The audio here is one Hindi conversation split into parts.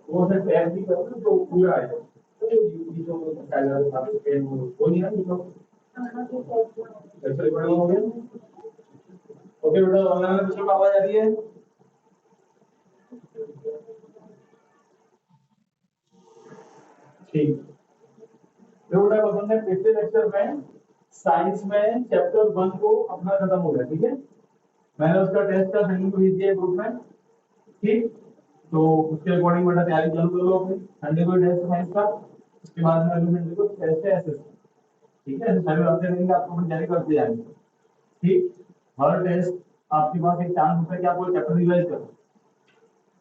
वो सिर्फ एफ भी करो तो पूरा आएगा, तो ये जो पहला था पेन वो नहीं है तो ऐसे बड़ा हो गया। ओके बेटा, ऑनलाइन में बच्चों को आवाज आ रही है? ठीक। तो बेटा अपन ने पिछले लेक्चर में साइंस में चैप्टर 1 को अपना खत्म हो गया, ठीक है। मैंने उसका टेस्ट का सेंड भेज दिया ग्रुप में, ठीक। तो उसके अकॉर्डिंग बेटा तैयारी चालू कर लो अपनी संडे को टेस्ट साइंस का, उसके बाद में अगले संडे को टेस्ट है एसएस, ठीक है। सारे हफ्ते रहेंगे, आपको अपनी तैयारी करते जाएंगे, ठीक। हर टेस्ट आपके पास एक चांस होता है कि आप वो चैप्टर रिवाइज करो,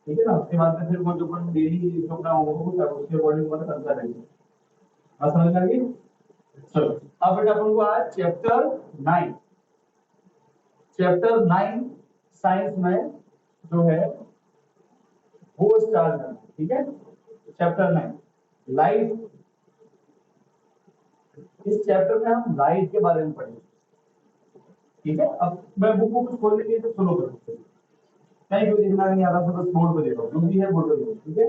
ठीक है ना। उसके बाद में फिर वो जो अपन डेली जो अपना होगा उसके अकॉर्डिंग मतलब करता रहेंगे। बात समझ में आ गई? चलो अब बेटा अपन को आज चैप्टर 9 साइंस में जो है वो स्टार्ट करना, ठीक है। Chapter 9 light. इस चैप्टर में हम लाइट के बारे में पढ़ेंगे, ठीक है। अब मैं बुक को खोलने के लिए तो सुनो करो, नहीं कोई देखना नहीं आ रहा, बस बोर्ड पे देखो, जो भी है बोर्ड पे देखो, ठीक है।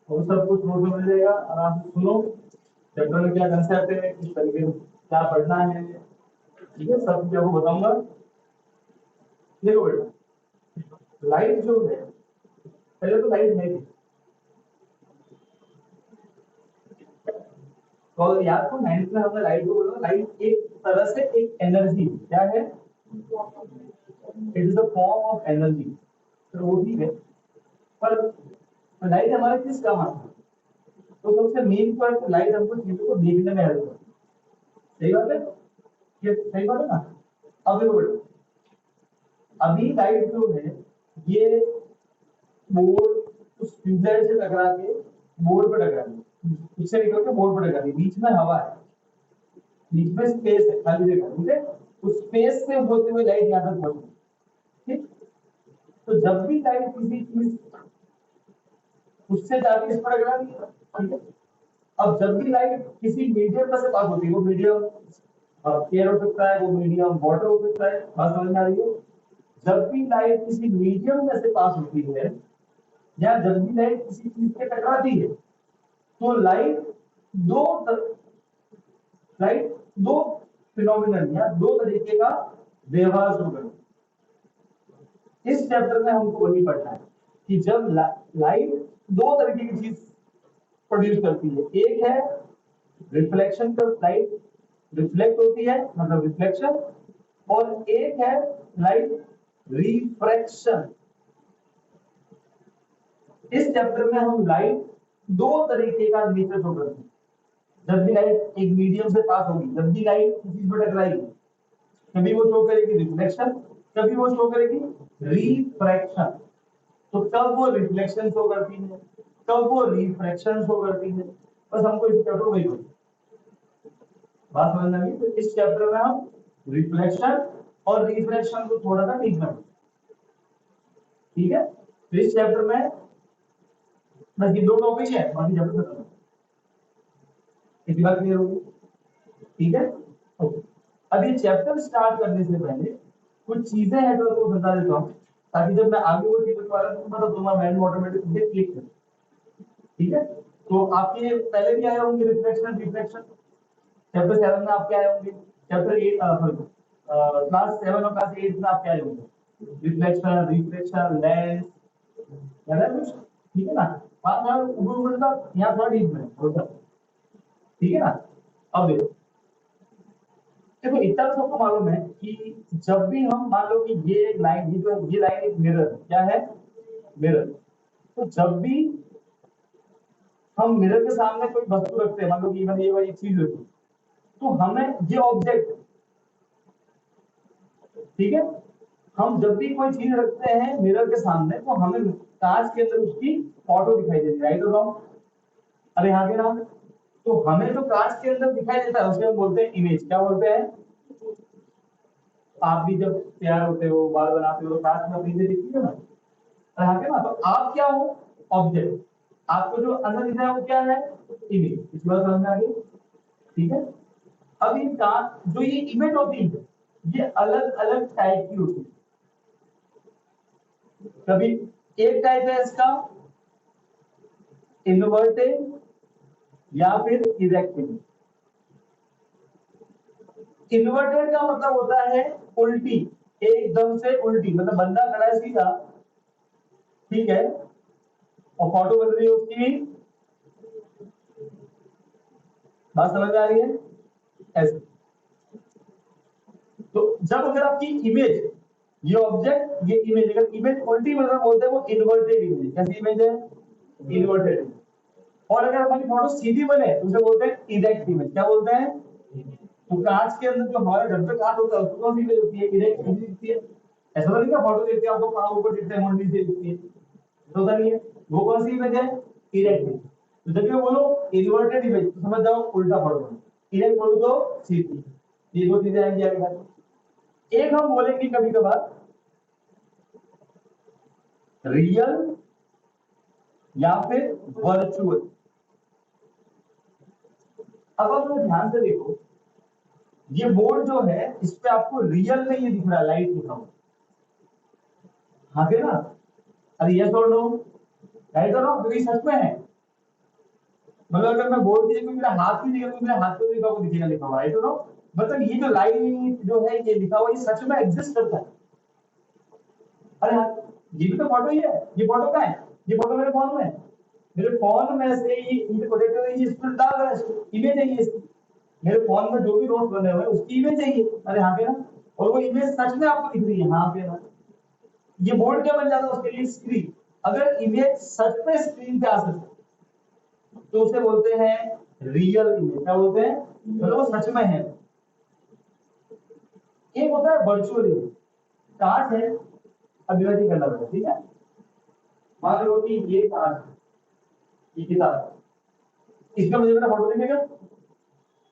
और सब कुछ नोट में मिल जाएगा, आराम से सुनो। चैप्टर में क्या कंसेप्ट है, किस तरीके से क्या पढ़ना है, ठीक है, सब कुछ आपको बताऊंगा। देखो बेटा, लाइट जो है, पहले तो लाइट है क्या? तो याद को 9th में हमने लाइट को बोला, लाइट एक तरह से एक एनर्जी, क्या है, it is the form of energy. तो वो ठीक है, पर लाइट हमारे किस काम आती है? तो सबसे मेन पॉइंट, लाइट हमको चीजों को देखने में हेल्प करती है, सही बात है, ये सही बात है ना। अब देखो बेटा, अभी लाइट जो है ये बोर्ड उस ट्यूबलाइट से टकरा के बोर्ड पे टकरा रही, उससे निकल के बोर्ड पे टकरा रही, बीच में हवा है, बीच में स्पेस है, खाली जगह, ठीक है। उस स्पेस से होते हुए लाइट यहाँ तक पहुंची, ठीक। तो जब भी लाइट किसी चीज उससे जाके इस पर टकरा रही है, ठीक है। अब जब भी लाइट किसी मीडियम में से पास होती है, वो मीडियम एयर हो सकता है, वो मीडियम वाटर हो सकता है, बात समझ में आ रही है। जब भी लाइट किसी मीडियम में से पास होती है या जब भी लाइट किसी चीज से टकराती है, तो दो लाइट दो फिनोमिनन या दो तरीके का व्यवहार शुरू करती है। इस चैप्टर में हमको वही पढ़ना है कि जब लाइट दो तरीके की चीज प्रोड्यूस करती है, एक है रिफ्लेक्शन कर, लाइट रिफ्लेक्ट होती है मतलब रिफ्लेक्शन, और एक है लाइट रिफ्रैक्शन। इस चैप्टर में हम लाइट दो तरीके का नेचर शो करते हैं। जब भी लाइट एक मीडियम से पास होगी, जब भी लाइट किसी पर टकराएगी, कभी वो शो करेगी रिफ्लेक्शन, कभी वो शो करेगी रिफ्रैक्शन। तो कब वो रिफ्लेक्शन शो करती है, कब वो रिफ्रैक्शन शो करती है, बस हमको इस चैप्टर में ही पढ़ना। बात समझ में आ गई? तो इस चैप्टर में हम रिफ्लेक्शन और रिफ्रैक्शन को थोड़ा सा ठीक करेंगे, ठीक है। तो इस चैप्टर में बस ये दो टॉपिक है, बाकी चैप्टर खत्म, इतनी बात क्लियर होगी, ठीक है। ओके, अब ये चैप्टर स्टार्ट करने से पहले कुछ चीजें हैं तो आपको बता देता हूँ, ताकि जब मैं आगे वो चीज बता रहा हूँ तो तुम्हारा माइंड ऑटोमेटिक क्लिक करे, ठीक है। तो आपके पहले भी आए होंगे रिफ्लेक्शन रिफ्लेक्शन, चैप्टर 7 में आपके आए होंगे, चैप्टर 8 सॉरी क्लास 7 और क्लास 8 में आपके आए होंगे रिफ्लेक्शन रिफ्लेक्शन लेंस, याद है कुछ? ठीक है ना। बात मतलब यहाँ थोड़ा डीप में होता, ठीक है ना। अब देखो, देखो इतना तो सबको मालूम है कि जब भी हम मान लो कि ये एक लाइन, ये जो ये लाइन एक मिरर है, क्या है, मिरर। तो जब भी हम मिरर के सामने कोई वस्तु रखते हैं, मान लो कि मैंने ये वाली चीज रखी, तो हमें ये ऑब्जेक्ट, ठीक है, हम जब भी कोई चीज रखते हैं मिरर के सामने तो हमें कांच के अंदर उसकी फोटो दिखाई देती है, राइट और रॉन्ग? अरे हाँ के नाम, तो हमें जो कांच के अंदर दिखाई देता है उसे हम बोलते हैं इमेज, क्या बोलते हैं? आप भी जब तैयार होते हो, बाल बनाते हो, कांच में अपनी इमेज दिखती है ना, अरे हाँ के ना, तो आप क्या हो, ऑब्जेक्ट। आपको जो अंदर दिख रहा है वो क्या है, इमेज। इस बात समझ में आ गई, ठीक है। अब ये कांच जो ये इमेज होती है, ये अलग अलग टाइप की होती है। कभी एक टाइप है इसका इन्वर्टेड या फिर इरेक्ट इमेज। इन्वर्टेड का मतलब होता है उल्टी, एकदम से उल्टी, मतलब बंदा खड़ा है सीधा, ठीक है, और फोटो बन रही है उसकी, बात समझ में आ रही है ऐसे। तो जब अगर आपकी इमेज, ये ऑब्जेक्ट, ये इमेज, अगर इमेज उल्टी मतलब बोलते हैं वो इन्वर्टेड इमेज। कैसी इमेज है? इन्वर्टेड। और अगर हमारी फोटो सीधी बने तो उसे बोलते हैं इरेक्ट इमेज। क्या बोलते हैं? तो कांच के अंदर जो हमारा घर पे कांच होता है उसको कौन सी इमेज होती है? इरेक्ट इमेज दिखती है। ऐसा तो नहीं ना फोटो देखते हैं आपको पांव ऊपर दिखते हैं, मुंडी से दिखती है, तो होता नहीं है। वो कौन सी इमेज है? Erect image. तो जब ये बोलो इन्वर्टेड इमेज तो समझ जाओ उल्टा फोटो, इरेक्ट बोलो तो सीधी। ये दो चीजें आएंगी आगे बात। एक हम बोलेंगे कभी कभार रियल या फिर वर्चुअल। अब आप लोग ध्यान से देखो, ये बोर्ड जो है इस पे आपको रियल में ये दिख रहा है, लाइट लिखा हुआ, हाँ के ना? अरे यस और नो, राइट और नो, तो ये सच में है। मतलब अगर मैं बोर्ड की जगह मेरा हाथ भी दिखेगा तो मेरे हाथ पे लिखा हुआ दिखेगा, लिखा हुआ, राइट और नो। मतलब ये जो लाइट जो है ये लिखा हुआ, ये सच में एग्जिस्ट करता है। अरे हाँ, ये भी तो फोटो ही है। ये फोटो का है, ये फोटो मेरे फोन में है। मेरे फोन में से ये प्रोटेक्टर ये इसमें डाल रहा है, इमेज है ये इसकी। मेरे फोन में जो भी नोट बने हुए हैं उसकी इमेज है ये। अरे हाँ पे ना, और वो इमेज सच में आपको दिख रही है, हाँ पे ना। ये बोर्ड क्या बन जाता है उसके लिए? स्क्रीन। अगर इमेज सच में स्क्रीन पे आ सकती तो उसे बोलते हैं रियल इमेज। क्या बोलते हैं? मतलब वो सच में है। एक होता है वर्चुअल इमेज, कांच है, अब इमेजिन करना पड़ेगा, ठीक है। मान लो कि ये कांच है, ये किताब है, इसका मुझे मेरा फोटो दिखेगा,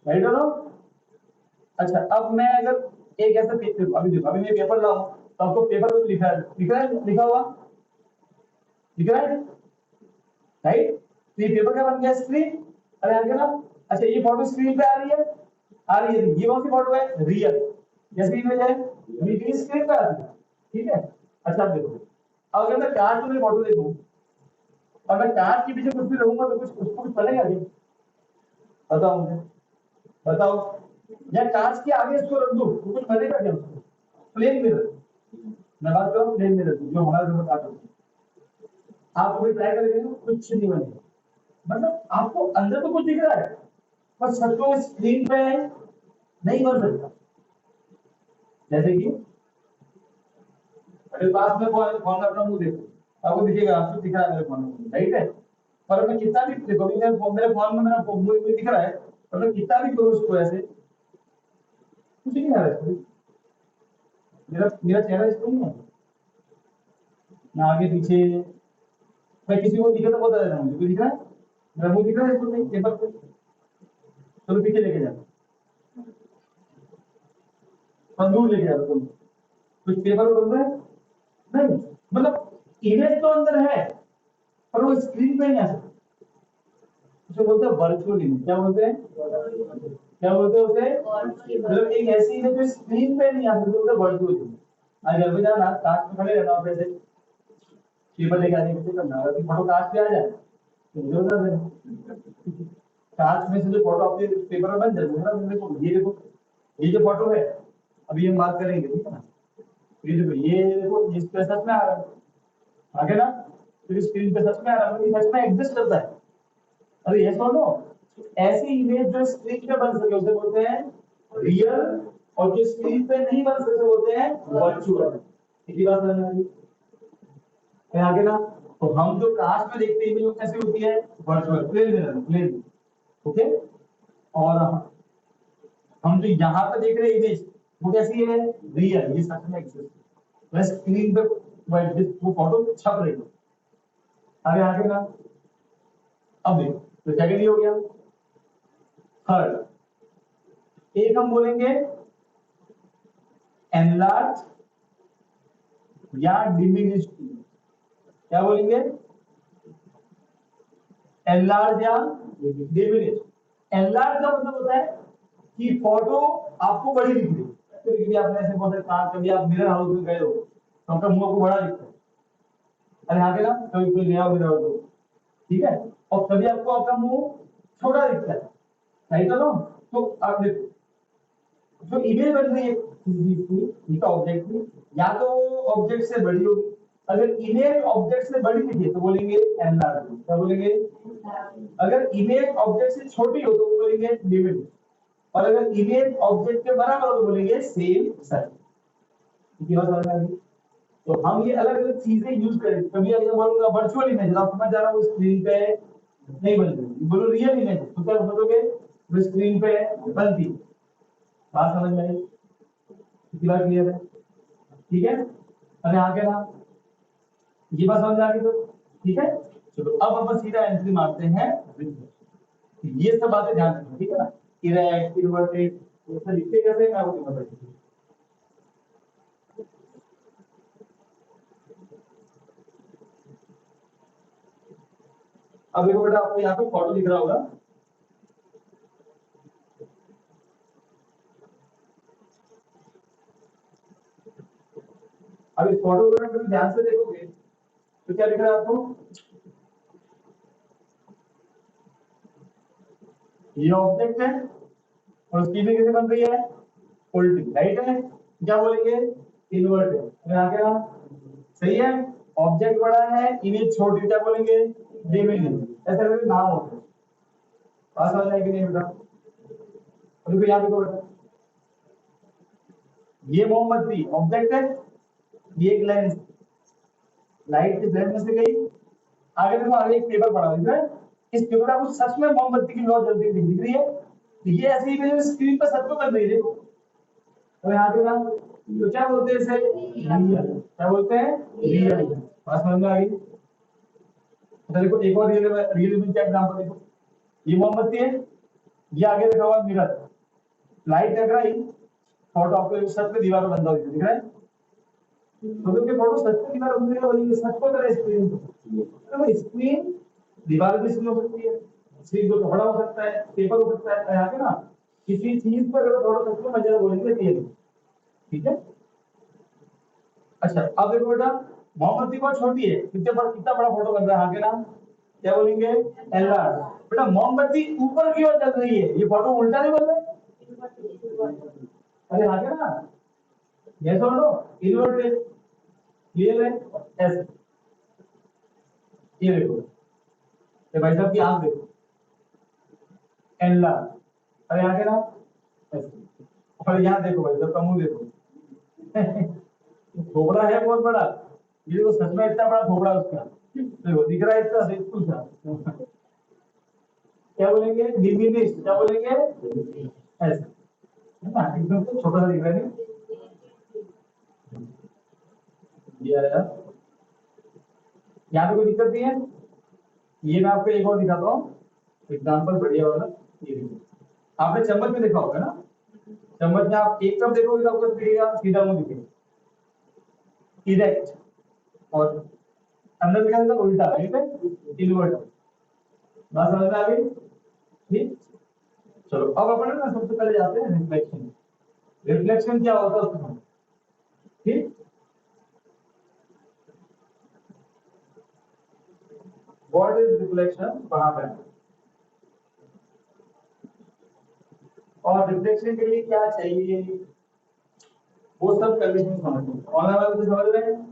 राइट और नो? अच्छा, अब मैं अगर एक ऐसा पेपर, अभी देखो, अभी मैं पेपर लाऊं तो आपको पेपर पे लिखा है, लिखा हुआ दिख रहा है, राइट? तो ये पेपर क्या बन गया? स्क्रीन। अरे आ गया ना? अच्छा, ये फोटो स्क्रीन पे आ रही है, आ रही है, ये कौन सी फोटो है? रियल। जैसे इमेज है ये स्क्रीन पे आती है, ठीक है। अच्छा देखो, अब अगर मैं कांच में फोटो देखूं और मैं कांच के पीछे कुछ भी रहूंगा तो कुछ उसको कुछ बनेगा क्या? बताओ मुझे, बताओ। या कांच के आगे इसको रख दूं तो कुछ बनेगा क्या उसको? प्लेन मिरर, मैं बात कर रहा हूँ प्लेन मिरर की, जो हमारे घर में कांच होती है। आप कोई ट्राई करेंगे तो कुछ नहीं बनेगा। मतलब आपको अंदर तो कुछ दिख रहा है पर सच में स्क्रीन पे नहीं बन सकता। जैसे कि मेरे पास में फोन फोन में अपना मुंह देखो, आपको दिखेगा, आपको दिख रहा है मेरे फोन में, राइट है। पर मैं कितना भी देखो, मेरे फोन में मेरा मुंह दिख रहा है, पर मैं कितना भी करूँ उसको ऐसे, कुछ नहीं आ रहा है। मेरा मेरा चेहरा इसको नहीं है ना, आगे पीछे। मैं किसी को दिखे तो बता देता हूँ, मुझे दिख रहा है, मेरा मुंह दिख रहा है इसको नहीं, पेपर पे। चलो पीछे लेके जाओ, दूर लेके जाओ तुम, कुछ पेपर पे बन रहा है नहीं। मतलब इमेज तो अंदर है पर वो स्क्रीन पे नहीं आ सकता। उसे बोलते हैं वर्चुअल इमेज। क्या बोलते हैं? क्या बोलते हैं उसे? मतलब एक ऐसी इमेज जो स्क्रीन पे नहीं आ सकती, उसे वर्चुअल इमेज। आज घर पे जाना, कांच में खड़े रहना, आप ऐसे पेपर लेके आने की करना, अगर फोटो कांच पे आ जाए तो मुझे बता देना। कांच में से जो फोटो अपने पेपर में बन जाती है ना, देखो ये देखो, ये जो फोटो है अभी हम बात करेंगे, ठीक है ना। ये देखो, ये देखो, इस पे सच में आ रहा है, आगे ना, तो स्क्रीन पे सच में आ रहा है, सच में एग्जिस्ट करता है। अरे ये सुनो, ऐसी इमेज जो स्क्रीन पे बन सके उसे बोलते हैं रियल, और जो स्क्रीन पे नहीं बन सके बोलते हैं वर्चुअल। इसी बात समझ में आ रही है आगे ना? तो हम जो कांच में देखते हैं इमेज वो कैसे होती है? Virtual, plane mirror, plane, okay. और हम जो यहाँ पे देख रहे हैं इमेज वो कैसी है? रियल, ये सच में एग्जिस्ट, बस स्क्रीन पे वो फोटो छप रही है। आगे आगे ना, अब देखो, तो सेकंड हो गया। थर्ड, एक हम बोलेंगे एनलार्ज या डिमिनिश्ड। क्या बोलेंगे? एनलार्ज या डिमिनिश्ड। एनलार्ज का मतलब होता है कि फोटो आपको बड़ी दिख रही है, कभी आपने ऐसे बहुत सारे, कभी आप मिरर हाउस में गए हो तो आपका मुंह को बड़ा दिखता है। अरे हाँ ना, कभी कोई नया मिरर हाउस हो ठीक है, और कभी आपको आपका मुंह छोटा दिखता है, राइट है ना? तो आप देखो जो इमेज बन रही है किसी ऑब्जेक्ट की, या तो वो ऑब्जेक्ट से बड़ी होगी। अगर इमेज ऑब्जेक्ट से बड़ी दिखे तो बोलेंगे एनलार्ज, क्या बोलेंगे? अगर इमेज ऑब्जेक्ट से छोटी हो तो बोलेंगे लिमिट, और अगर इमेज ऑब्जेक्ट के बराबर हो तो बोलेंगे सेम साइज। ठीक है, समझ आ गई? तो हम ये अलग अलग चीजें यूज करें। कभी अगर बोलूंगा वर्चुअल इमेज, आप समझ जा रहा हूँ स्क्रीन पे नहीं बनती, बोलो रियल इमेज तो क्या बोलोगे? वो स्क्रीन पे बनती। बात समझ में आई? कितनी बार क्लियर है? ठीक है, अरे आगे ना, ये बात समझ आ गई तो ठीक है। चलो अब अपन सीधा एंट्री मारते हैं। ये सब बातें ध्यान रखना, ठीक है ना? इरेक्ट, इन्वर्टेड, ये सब लिखते कैसे हैं मैं आपको बता दूं। अब देखो बेटा, आपको यहाँ पे फोटो दिख रहा होगा। अब इस फोटो को अगर ध्यान से देखोगे तो क्या दिख रहा है आपको? ये ऑब्जेक्ट है और उसकी इमेज कैसे बन रही है? उल्टी, राइट है? क्या बोलेंगे? इन्वर्ट है। मैं आगे ना, सही है। ऑब्जेक्ट बड़ा है, इमेज छोटी, क्या बोलेंगे? डिमिनिश। ऐसे करके नाम होते हैं। बात समझ आएगी नहीं बेटा? अभी को याद रखो बेटा, ये मोमबत्ती ऑब्जेक्ट है, ये एक लेंस, लाइट की लेंस में से गई। आगे देखो, आगे एक पेपर पड़ा दिख रहा है। इस पेपर आपको सच में मोमबत्ती की लौ जलती हुई दिख रही है, तो ये ऐसी इमेज स्क्रीन पर सच में बन रही है, देखो। और यहाँ पे ना, तो क्या बोलते हैं इसे? रियल। क्या बोलते हैं? रियल। बात समझ में आ गई? तो देखो एक और रियल रियल इमेज का एग्जांपल देखो। ये मोमबत्ती है, ये आगे रखा हुआ मिरर, लाइट टकराई, फोटो आपको सच में दीवार पर बंधा हुआ दिख रहा है। तो के फोटो सच में दीवार बन रही है, और ये सच को तरह स्क्रीन तो स्क्रीन दीवार भी स्क्रीन हो सकती है, स्क्रीन को टुकड़ा हो सकता है, पेपर हो सकता है, यहाँ पे ना किसी चीज पर अगर फोटो सच में मजा बोलेंगे रियल। ठीक है। अच्छा अब देखो बेटा, मोमबत्ती बहुत छोटी है, कितना बड़ा फोटो बन रहा है आगे ना, क्या बोलेंगे? एनलार्ज। बेटा मोमबत्ती ऊपर की ओर चल रही है, ये फोटो उल्टा नहीं बन रहा है? अरे आगे ना, यस और नो, इन्वर्टेड, क्लियर है? ऐसे, ये देखो, ये भाई साहब की आंख देखो, एनलार्ज। अरे आगे ना, ऐसे। और यहाँ देखो भाई साहब का मुंह देखो। खोपड़ा है बहुत बड़ा, ये देखो सच में इतना बड़ा खोपड़ा उसका, देखो दिख रहा है इतना बिल्कुल सा। क्या बोलेंगे? डिमिनिश। क्या बोलेंगे? ऐसे, है ना? एकदम से छोटा सा दिख रहा है नहीं? ये आया, यहाँ पे कोई दिक्कत नहीं है। ये मैं आपको एक और दिखाता हूँ एग्जाम्पल बढ़िया वाला। ये देखो, आपने चम्मच में देखा होगा ना, चम्मच में आप एक तरफ देखोगे तो आपको दिखेगा सीधा मुंह दिखेगा, इरेक्ट, और अंदर दिखाएगा तो उल्टा, राइट है? इनवर्ट। बात समझ में आ गई? ठीक। चलो अब अपन ना सबसे पहले जाते हैं रिफ्लेक्शन। रिफ्लेक्शन क्या होता है उसको समझो। ठीक, व्हाट इज रिफ्लेक्शन, कहां पे है, और रिफ्लेक्शन के लिए क्या चाहिए, वो सब कंडीशन समझो। ऑनलाइन वाले तो समझ रहे हैं?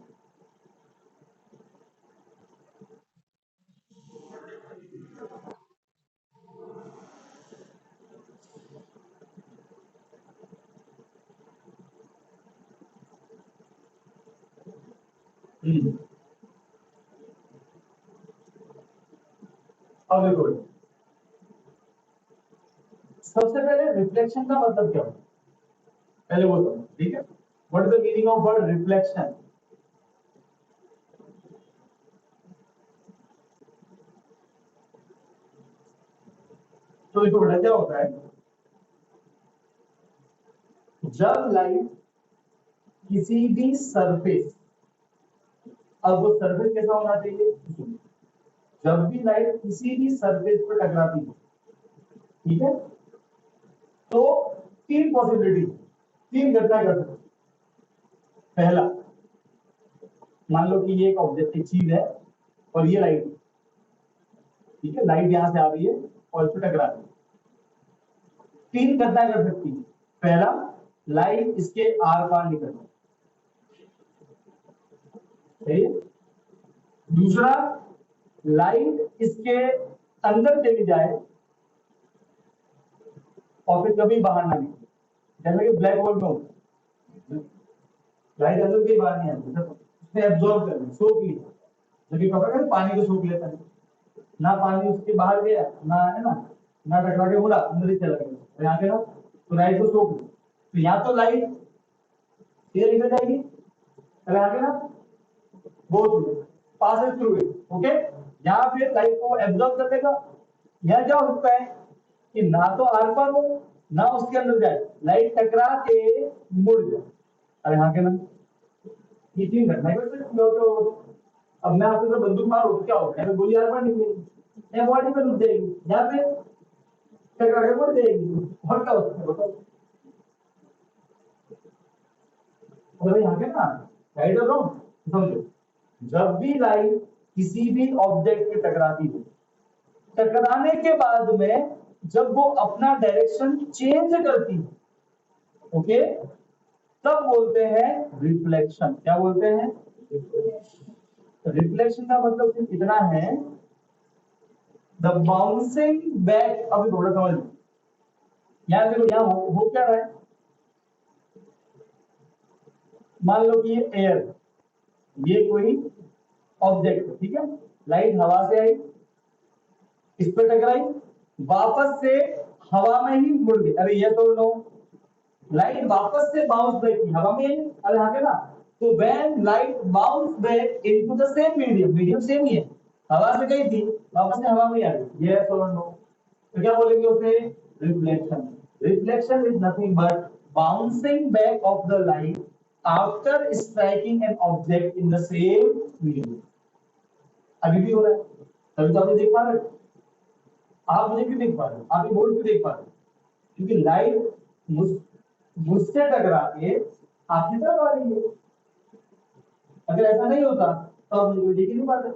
हम्म। अब देखो, सबसे पहले रिफ्लेक्शन का मतलब क्या होता है, पहले वो समझो, ठीक है? What is the meaning of word reflection? तो देखो बेटा, क्या होता है, जब लाइट किसी भी सरफेस, अब वो सरफेस कैसा होना चाहिए, जब भी लाइट किसी भी सरफेस पर टकराती है, ठीक है, तो तीन पॉसिबिलिटी, तीन घटना कर सकते हैं। पहला, मान लो कि ये एक ऑब्जेक्टिव चीज है और ये लाइट, ठीक है, लाइट यहाँ से आ रही है और इस पे टकरा रही है। तीन घटना कर सकती है। पहला, लाइट इसके आर पार निकल जाए। दूसरा, लाइट इसके अंदर चली जाए और फिर कभी बाहर ना निकले, जैसे कि ब्लैक होल में होता है, लाइट अंदर के बाहर नहीं आती, उसने एब्जॉर्ब कर लिया, सोख लिया, जबकि कपड़ा का पानी को सोख लेता है, ना पानी उसके बाहर गया, ना है ना टकरा के उड़ा अंदर ही चला गया, और यहाँ पे ना तो लाइट को सोख लिया। तो या तो लाइट ये निकल जाएगी, अगर आगे ना both passes through it, okay, या फिर लाइट को एब्जॉर्ब कर लेगा, या क्या हो सकता है कि ना तो आर पार हो ना उसके अंदर जाए, लाइट टकरा के मुड़ जाए। अरे हाँ के ना, ये तीन घटना है। अब मैं आपके ऊपर बंदूक मारूं तो क्या होगा, या गोली आर पार निकलेगी, या बॉडी पे रुक जाएगी, या फिर टकरा के मुड़ जाएगी, और क्या हो सकता है बताओ। अरे यहाँ के ना, राइट और रॉन्ग समझो, जब भी लाइट किसी भी ऑब्जेक्ट पे टकराती है, टकराने के बाद में जब वो अपना डायरेक्शन चेंज करती है, ओके, तब बोलते हैं रिफ्लेक्शन। क्या बोलते हैं? रिफ्लेक्शन का मतलब सिर्फ इतना है, द बाउंसिंग बैक। अभी थोड़ा समझ लो, यहाँ देखो, यहाँ हो क्या रहा है, मान लो कि ये एयर, ये कोई ऑब्जेक्ट है, ठीक है, लाइट हवा से आई, इस पर टकराई, वापस से हवा में ही मुड़ गई। अरे ये तो नो, लाइट वापस से बाउंस बैक की हवा में, अरे हाँ ना, तो when light bounce back into the same medium, medium same ही है, हवा से गई थी वापस से हवा में आ गई, यस और नो, तो क्या बोलेंगे उसे? Reflection. Reflection is nothing but bouncing back of the light after striking an object in the same medium. अभी भी हो रहा है, तभी तो आप देख पा रहे हो। आप मुझे क्यों देख पा रहे हो, आप ये बोर्ड क्यों देख पा रहे हो? क्योंकि लाइट मुझसे टकरा के आपकी तरफ आ रही है। अगर ऐसा नहीं होता तो आप मुझे देख ही नहीं पाते।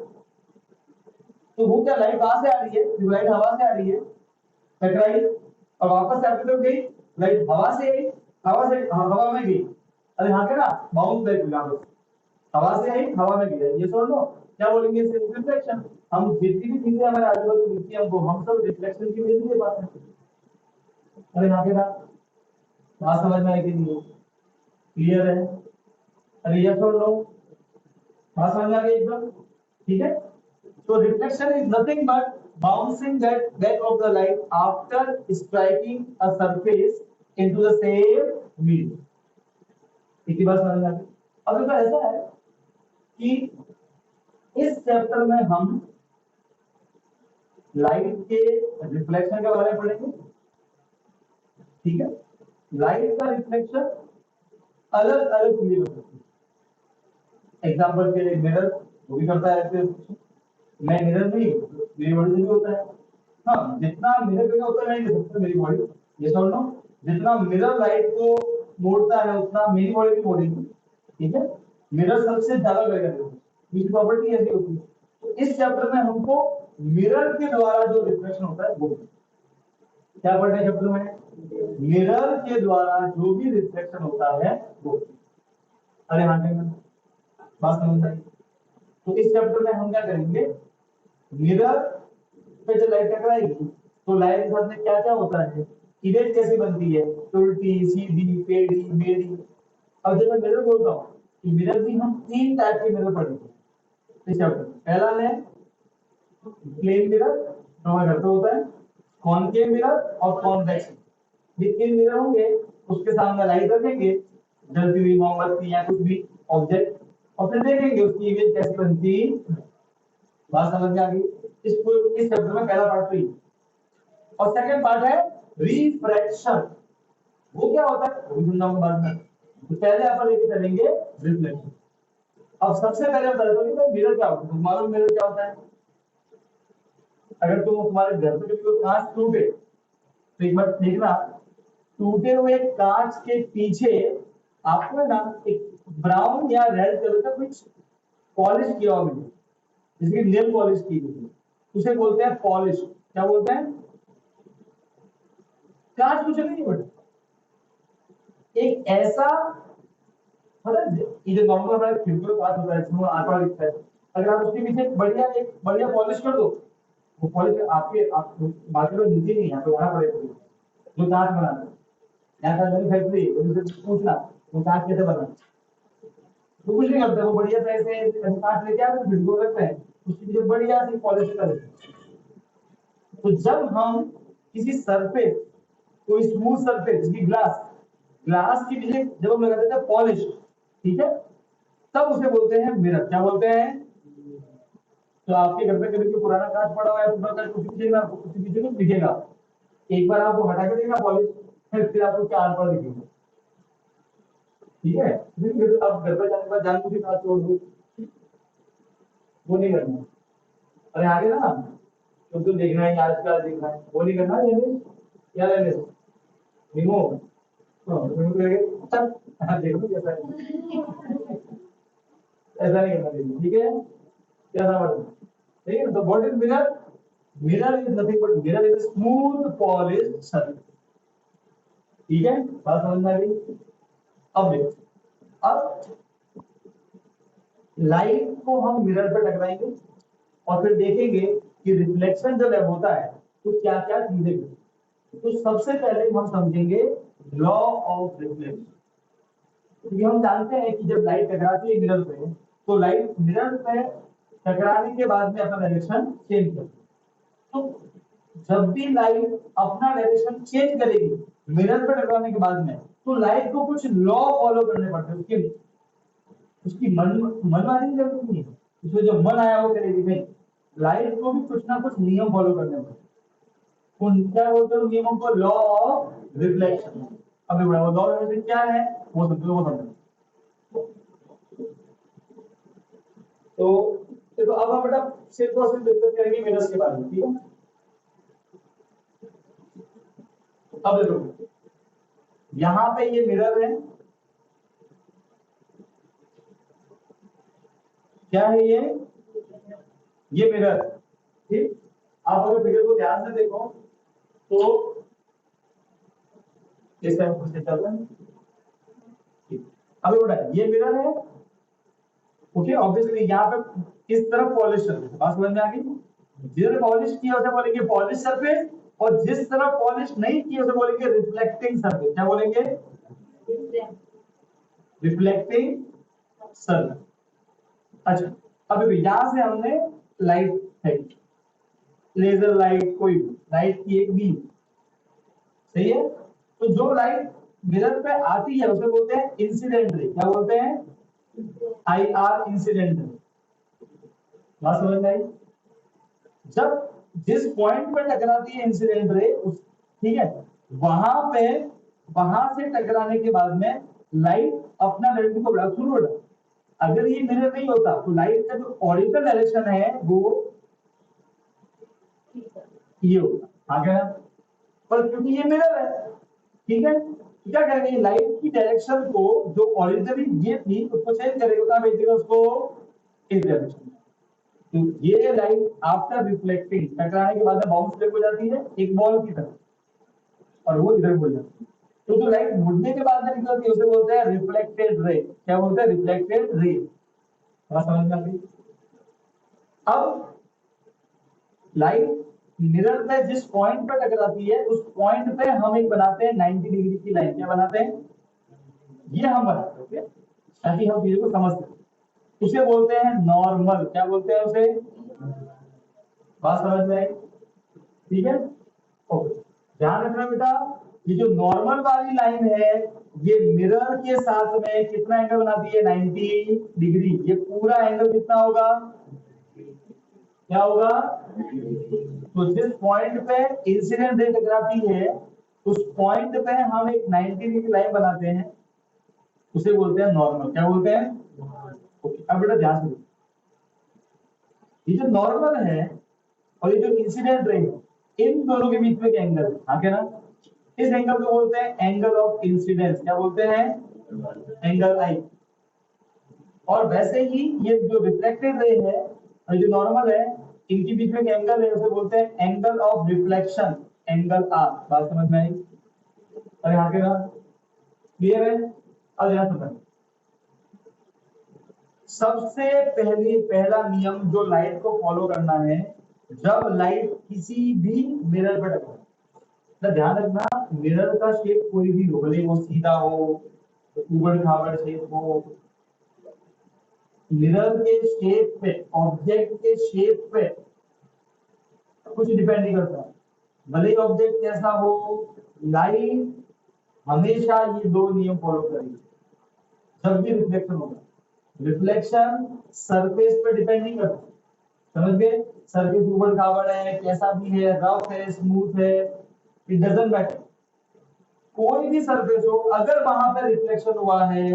तो वो क्या, लाइट कहां से आ रही है? जो लाइट हवा से आ रही है, टकराई और वापस से आपकी तरफ गई, लाइट हवा से आई, हवा से हवा में गई, अरे हाँ क्या ना, बाउंस बैक हुआ, हवा से आई हवा में गई, ये सुन लो, क्या बोलेंगे इसे? रिफ्लेक्शन। हम जितनी भी चीजें हमारे आजू बाजू दिखती है हमको, हम सब रिफ्लेक्शन की वजह से दे पाते हैं। अरे हाँ क्या, बात समझ में आई कि नहीं? क्लियर है? अरे यस और नो, बात समझ में आ गई एकदम? ठीक है, so reflection is nothing but bouncing back of the light after striking a surface into the same medium। इतनी बात समझ में आ गई? अब देखो ऐसा है कि इस चैप्टर में हम लाइट के रिफ्लेक्शन के बारे में पढ़ेंगे, ठीक है। लाइट का रिफ्लेक्शन अलग अलग चीजें कर सकती है। एग्जाम्पल के लिए मिरर, वो भी करता है रिफ्लेक्शन। मैं मिरर नहीं, मेरी बॉडी से भी होता है। हाँ, जितना मिरर का होता है नहीं सकता मेरी बॉडी, ये समझ लो, जितना मिरर लाइट को मोड़ता है उतना मेरी बॉडी भी मोड़ेगी, ठीक है। मिरर सबसे ज्यादा करेगा, इसकी प्रॉपर्टी ऐसी होती है। तो इस चैप्टर में हमको मिरर के द्वारा जो रिफ्लेक्शन होता है वो क्या पढ़ना है चैप्टर में? मिरर के द्वारा जो भी रिफ्लेक्शन होता है वो। अरे हाँ, बात समझ आई? तो इस चैप्टर में हम क्या करेंगे, मिरर पे जब लाइट टकराएगी तो लाइट के साथ में क्या क्या होता है, इमेज कैसे बनती है, उल्टी सीधी टेढ़ी मेढ़ी। अब जब मैं मिरर बोलता हूँ कि मिरर भी हम तीन टाइप के मिरर पढ़ेंगे इस चैप्टर में। पहला है प्लेन मिरर, जो हमारे घर पे होता है, कॉनकेव मिरर और कॉन्वेक्स। ये तीन मिरर होंगे, उसके सामने लाइट रखेंगे, जलती हुई मोमबत्ती या कुछ भी ऑब्जेक्ट, और फिर देखेंगे उसकी इमेज कैसी बनती। बात समझ में आ गई? इस चैप्टर में पहला पार्ट तो ये, और सेकंड पार्ट है रिफ्रैक्शन। वो क्या होता है वो भी समझाऊंगा बाद में। तो पहले अपन लेके चलेंगे रिफ्लेक्शन। अब सबसे पहले बता देता हूँ कि मिरर क्या होता है। मालूम मिरर क्या होता है? अगर तुम्हारे घर पे कोई कांच टूटे तो एक बार देखना, टूटे हुए कांच के पीछे आपको ना एक ब्राउन या रेड कलर का कुछ पॉलिश किया हुआ मिले, जैसे कि नेल पॉलिश की गई, उसे बोलते हैं पॉलिश। क्या बोलते हैं? कांच कुछ नहीं बेटा, एक ऐसा मतलब ये जो नॉर्मल हमारे खिड़की में कांच होता है इसमें आंकड़ा दिखता है, अगर आप उसके पीछे एक बढ़िया पॉलिश कर दो, वो पॉलिश आपके आप मार्केट में मिलती नहीं है, तो वहां पड़े जो कांच बनाते हैं, यहाँ का नई फैक्ट्री है, उनसे पूछना वो कांच कैसे बना, तो कुछ नहीं करते, वो बढ़िया से ऐसे कांच लेके आते हैं, खिड़की में रखते हैं, उसकी पीछे बढ़िया सी पॉलिश कर देते हैं। तो जब हम किसी सरफेस, कोई स्मूथ सरफेस की ग्लास ग्लास की पीछे जब हम लगा देते हैं पॉलिश, ठीक है, तब उसे बोलते हैं मिरर। क्या बोलते हैं? तो आपके घर पे कभी कोई पुराना कांच पड़ा हुआ है, पुराना कांच कुछ दिखेगा, कुछ पीछे कुछ दिखेगा, एक बार आपको हटा के देगा पॉलिश, फिर आपको क्या आर पार दिखेगा, ठीक है। फिर आप घर पे जाने के बाद जानबूझ के कांच तोड़ दो, वो नहीं करना। अरे आगे ना, तो देखना है आज का देखना है, वो नहीं करना है, क्या लेने रिमूव, रिमूव करके चल, देखो कैसा है, ऐसा नहीं करना चाहिए, ठीक है। क्या था वर्ड, ठीक है। तो what is mirror? Mirror is nothing but mirror is smooth polished surface, ठीक है, बात समझ में आ गई। अब देखो, अब लाइट को हम मिरर पे टकराएंगे और फिर देखेंगे कि रिफ्लेक्शन जब होता है तो क्या क्या चीजें होती। तो सबसे पहले हम समझेंगे लॉ ऑफ रिफ्लेक्शन। क्योंकि हम जानते हैं कि जब लाइट टकराती है मिरर पे, तो लाइट मिरर पे टकराने के बाद में अपना डायरेक्शन चेंज करती है। तो जब भी लाइट अपना डायरेक्शन चेंज करेगी मिरर पे टकराने के बाद में, तो लाइट को कुछ लॉ फॉलो करने पड़ते हैं उसके लिए। उसकी मनमानी की जरूरत नहीं है, उसमें जो मन आया वो करेगी नहीं, लाइट को भी कुछ ना कुछ नियम फॉलो करने पड़ते हैं। उन क्या बोलते हैं नियमों को? Law of reflection. अब लॉ ऑफ रिफ्लेक्शन क्या है वो समझो, वो समझो। तो देखो अब हम बेटा सिर्फ और सिर्फ डिस्कस करेंगे मिरर्स के बारे में, ठीक है। अब देखो यहाँ पे ये मिरर है, क्या है ये मिरर, ठीक। आप अगर फिगर को ध्यान से देखो तो इस टाइम कुछ चल रहा है, अभी बेटा ये मिरर है, ओके। ऑब्वियसली यहाँ पे इस तरफ पॉलिश सरफेस, बात समझ में आ गई। जिधर पॉलिश किया उसे बोलेंगे पॉलिश सरफेस, और जिस तरफ पॉलिश नहीं किया उसे बोलेंगे रिफ्लेक्टिंग सरफेस। क्या बोलेंगे? Reflecting surface. अच्छा, अभी भी यहां से हमने लाइट है, लेजर लाइट, कोई लाइट की एक बीम, सही है। तो जो लाइट मिरर पे आती है उसे बोलते हैं इंसिडेंट रे। क्या बोलते हैं? IR incident ray. बात समझ में आई? जब जिस पॉइंट पर टकराती है इंसिडेंट रे उस, ठीक है, पे वहां से टकराने के बाद में लाइट अपना डायरेक्शन को बढ़ा शुरू होगा। अगर ये मिरर नहीं होता तो लाइट का जो ओरिजिनल डायरेक्शन है वो ये होगा, आ गया। पर क्योंकि ये मिरर है, ठीक है, तो क्या करेंगे लाइट की डायरेक्शन को जो ओरिजिनली ये थी उसको चेंज करेगा, क्या भेजेगा उसको इस डायरेक्शन। तो ये लाइट आफ्टर रिफ्लेक्टिंग टकराने के बाद में बाउंस बैक हो जाती है एक बॉल की तरह, और वो इधर मुड़ जाती है। तो जो लाइट मुड़ने के बाद में निकलती है उसे बोलते हैं रिफ्लेक्टेड रे। क्या बोलते हैं? Reflected ray. बात समझ में आ गई? अब लाइट मिरर पे जिस पॉइंट पे टकराती है उस पॉइंट पे हम एक बनाते हैं 90 डिग्री की लाइन। क्या बनाते हैं? ये हम बनाते हैं, ओके, ताकि हम चीजों को समझ सकें। उसे बोलते हैं नॉर्मल। क्या बोलते हैं उसे? बात समझ में आई? ठीक है, ओके। ध्यान रखना बेटा, ये जो नॉर्मल वाली लाइन है ये मिरर के साथ में कितना एंगल बनाती है? 90 डिग्री। ये पूरा एंगल कितना होगा? क्या होगा? तो जिस पॉइंट पे इंसिडेंट रे टकराती है उस पॉइंट पे हम एक 90 डिग्री लाइन बनाते हैं, उसे बोलते हैं नॉर्मल। क्या बोलते हैं? ओके, अब बेटा ध्यान से देखो, ये जो नॉर्मल है और ये जो इंसिडेंट रे है इन दोनों के बीच में क्या एंगल है? हाँ क्या ना, इस एंगल को बोलते हैं एंगल ऑफ इंसिडेंस। क्या बोलते हैं? Angle I. और वैसे ही ये जो रिफ्लेक्टेड रे है और जो नॉर्मल है इनके बीच में एक एंगल है, उसे बोलते हैं angle of reflection, angle r. बात समझ में आई? अरे आगे ना, क्लियर है? अब ध्यान समझ, सबसे पहला नियम जो लाइट को फॉलो करना है, जब लाइट किसी भी मिरर पर टकराए, तो ध्यान रखना मिरर का शेप कोई भी हो, भले वो सीधा हो, ऊबड़ खाबड़ शेप हो, मिरर के शेप पे, ऑब्जेक्ट के शेप पे कुछ डिपेंड नहीं करता। भले ही ऑब्जेक्ट कैसा हो, लाइट हमेशा ये दो नियम फॉलो करेगी जब भी रिफ्लेक्शन होगा। रिफ्लेक्शन सरफेस पे डिपेंड नहीं करता, समझ गए? सरफेस ऊबड़ खाबड़ है, कैसा भी है, रफ है, स्मूथ है, इट डजंट मैटर। कोई भी सरफेस हो, अगर वहां पर रिफ्लेक्शन हुआ है,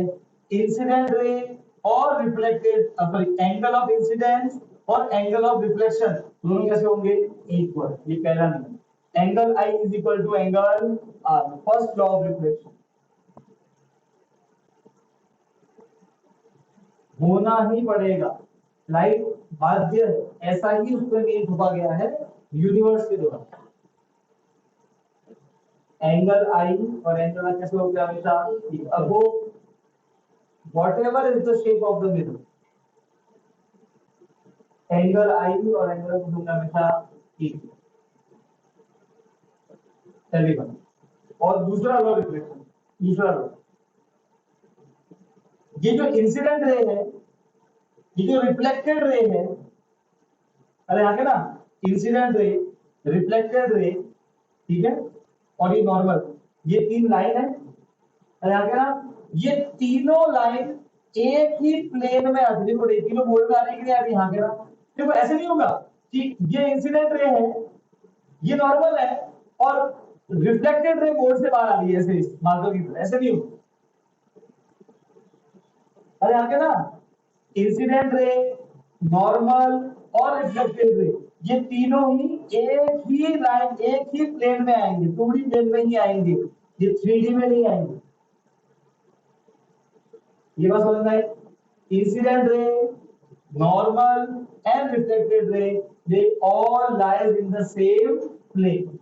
इंसिडेंट रे और reflected, sorry, angle of incidence और एंगल ऑफ रिफ्लेक्शन दोनों कैसे होंगे? इक्वल। ये पहला नियम, angle I is equal to angle r, first law of reflection. होना ही पड़ेगा, लाइट बाध्य है, ऐसा ही उसमें नहीं छुपा गया है यूनिवर्स के द्वारा। एंगल आई और एंगल आई कैसे होगा हमेशा? अब वो whatever is the shape of the mirror, angle I और एंगल को होगा हमेशा ठीक। चलिए बना, और दूसरा लॉ रिफ्लेक्शन, दूसरा लॉ, ये जो इंसिडेंट रे है, ये जो रिफ्लेक्टेड रे है, अरे आगे ना, इंसिडेंट रे, रिफ्लेक्टेड रे, ठीक है, और ये नॉर्मल, ये तीन लाइन है, अरे आगे ना, ये तीनों लाइन एक ही प्लेन में आती है, तीनों बोर्ड में आने के लिए आ रही है, आगे ना, देखो ऐसे नहीं होगा कि ये इंसिडेंट रे है, ये नॉर्मल है, और रिफ्लेक्टेड रे बोर्ड से बाहर आ रही है ऐसे मार्कर की तरह, ऐसे नहीं होगा। अरे आगे ना, इंसिडेंट रे, नॉर्मल और रिफ्लेक्टेड रे, ये तीनों ही एक ही लाइन, एक ही प्लेन में आएंगे, 2D प्लेन में ही आएंगे, ये 3D में नहीं आएंगे। ये बात समझ में आई? Incident ray, normal and reflected ray, they all lies in the same plane.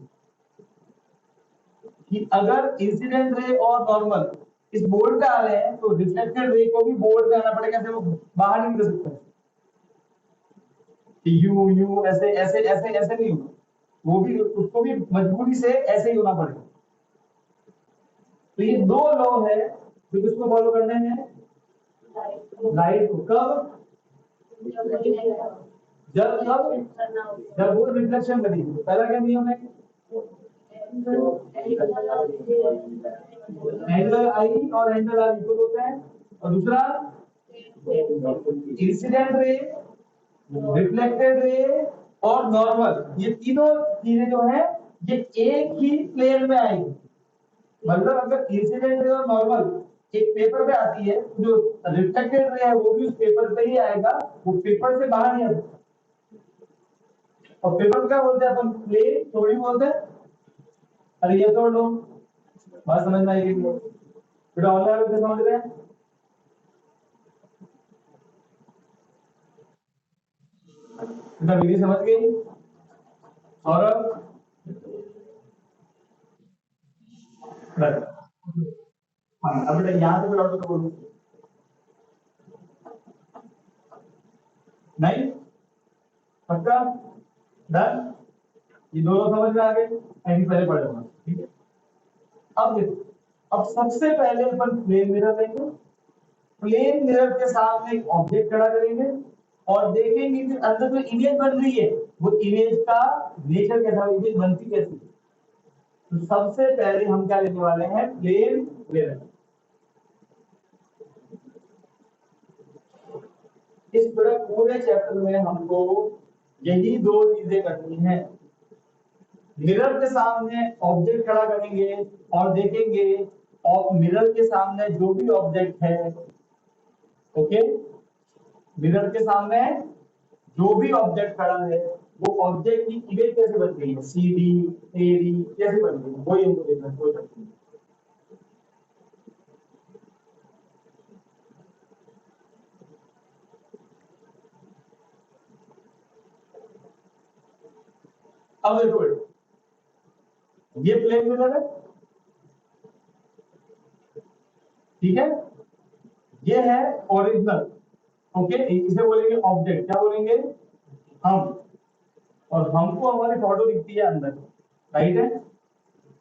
कि अगर इंसिडेंट रे और नॉर्मल इस बोर्ड पे आ रहे हैं, तो रिफ्लेक्टेड रे को भी बोर्ड पे आना पड़ेगा, ऐसे वो बाहर नहीं निकल सकता। यू यू ऐसे ऐसे ऐसे ऐसे नहीं होगा, वो भी, उसको भी मजबूरी से ऐसे ही होना पड़ेगा। तो ये दो लॉ है जो किसको फॉलो करने हैं? लाइट को। कब? जब जब जब वो रिफ्लेक्शन करेगी। तो पहला क्या नियम है? एंगल आई और एंगल आर इक्वल होते हैं, और दूसरा इंसिडेंट रे, रिफ्लेक्टेड रे और नॉर्मल, ये तीनों चीजें जो है ये एक ही प्लेन में आएगी। मतलब अगर इंसिडेंट रे और नॉर्मल एक पेपर पे आती है, जो रिफ्लेक्टेड रे है वो भी उस पेपर पे ही आएगा, वो पेपर से बाहर नहीं आ सकता। और पेपर क्या बोलते हैं अपन? प्लेन थोड़ी बोलते हैं। अरे ये तोड़ लो, बात समझ में आएगी? बेटा ऑनलाइन समझ रहे हैं? बेटा विधि समझ गई? और हाँ, अब बेटा यहाँ से फिर तो बोलूं नहीं, पक्का? डन? ये दोनों समझ में आ गए? ऐसे पहले पढ़े होना, ठीक है? अब देखो, अब सबसे पहले अपन प्लेन मिरर लेंगे, प्लेन मिरर के सामने एक ऑब्जेक्ट खड़ा करेंगे और देखेंगे कि अंदर जो इमेज बन रही है वो इमेज का नेचर कैसा है, इमेज बनती कैसी है। तो सबसे पहले हम क्या लेने वाले हैं? Plane mirror. इस पूरे चैप्टर में हमको यही दो चीजें करनी है। मिरर के सामने ऑब्जेक्ट खड़ा करेंगे और देखेंगे, और मिरर के सामने जो भी ऑब्जेक्ट है, ओके, मिरर के सामने जो भी ऑब्जेक्ट खड़ा है वो ऑब्जेक्ट की इमेज कैसे बन गई है, सीधी टेढ़ी कैसे बन गई, वही हमको देखना है, कोई बात नहीं। अब देखो ये प्लेन मिरर है, ठीक है, ये है ओरिजिनल, ओके, इसे बोलेंगे ऑब्जेक्ट, क्या बोलेंगे, हम, और हमको हमारी फोटो दिखती है अंदर, राइट है,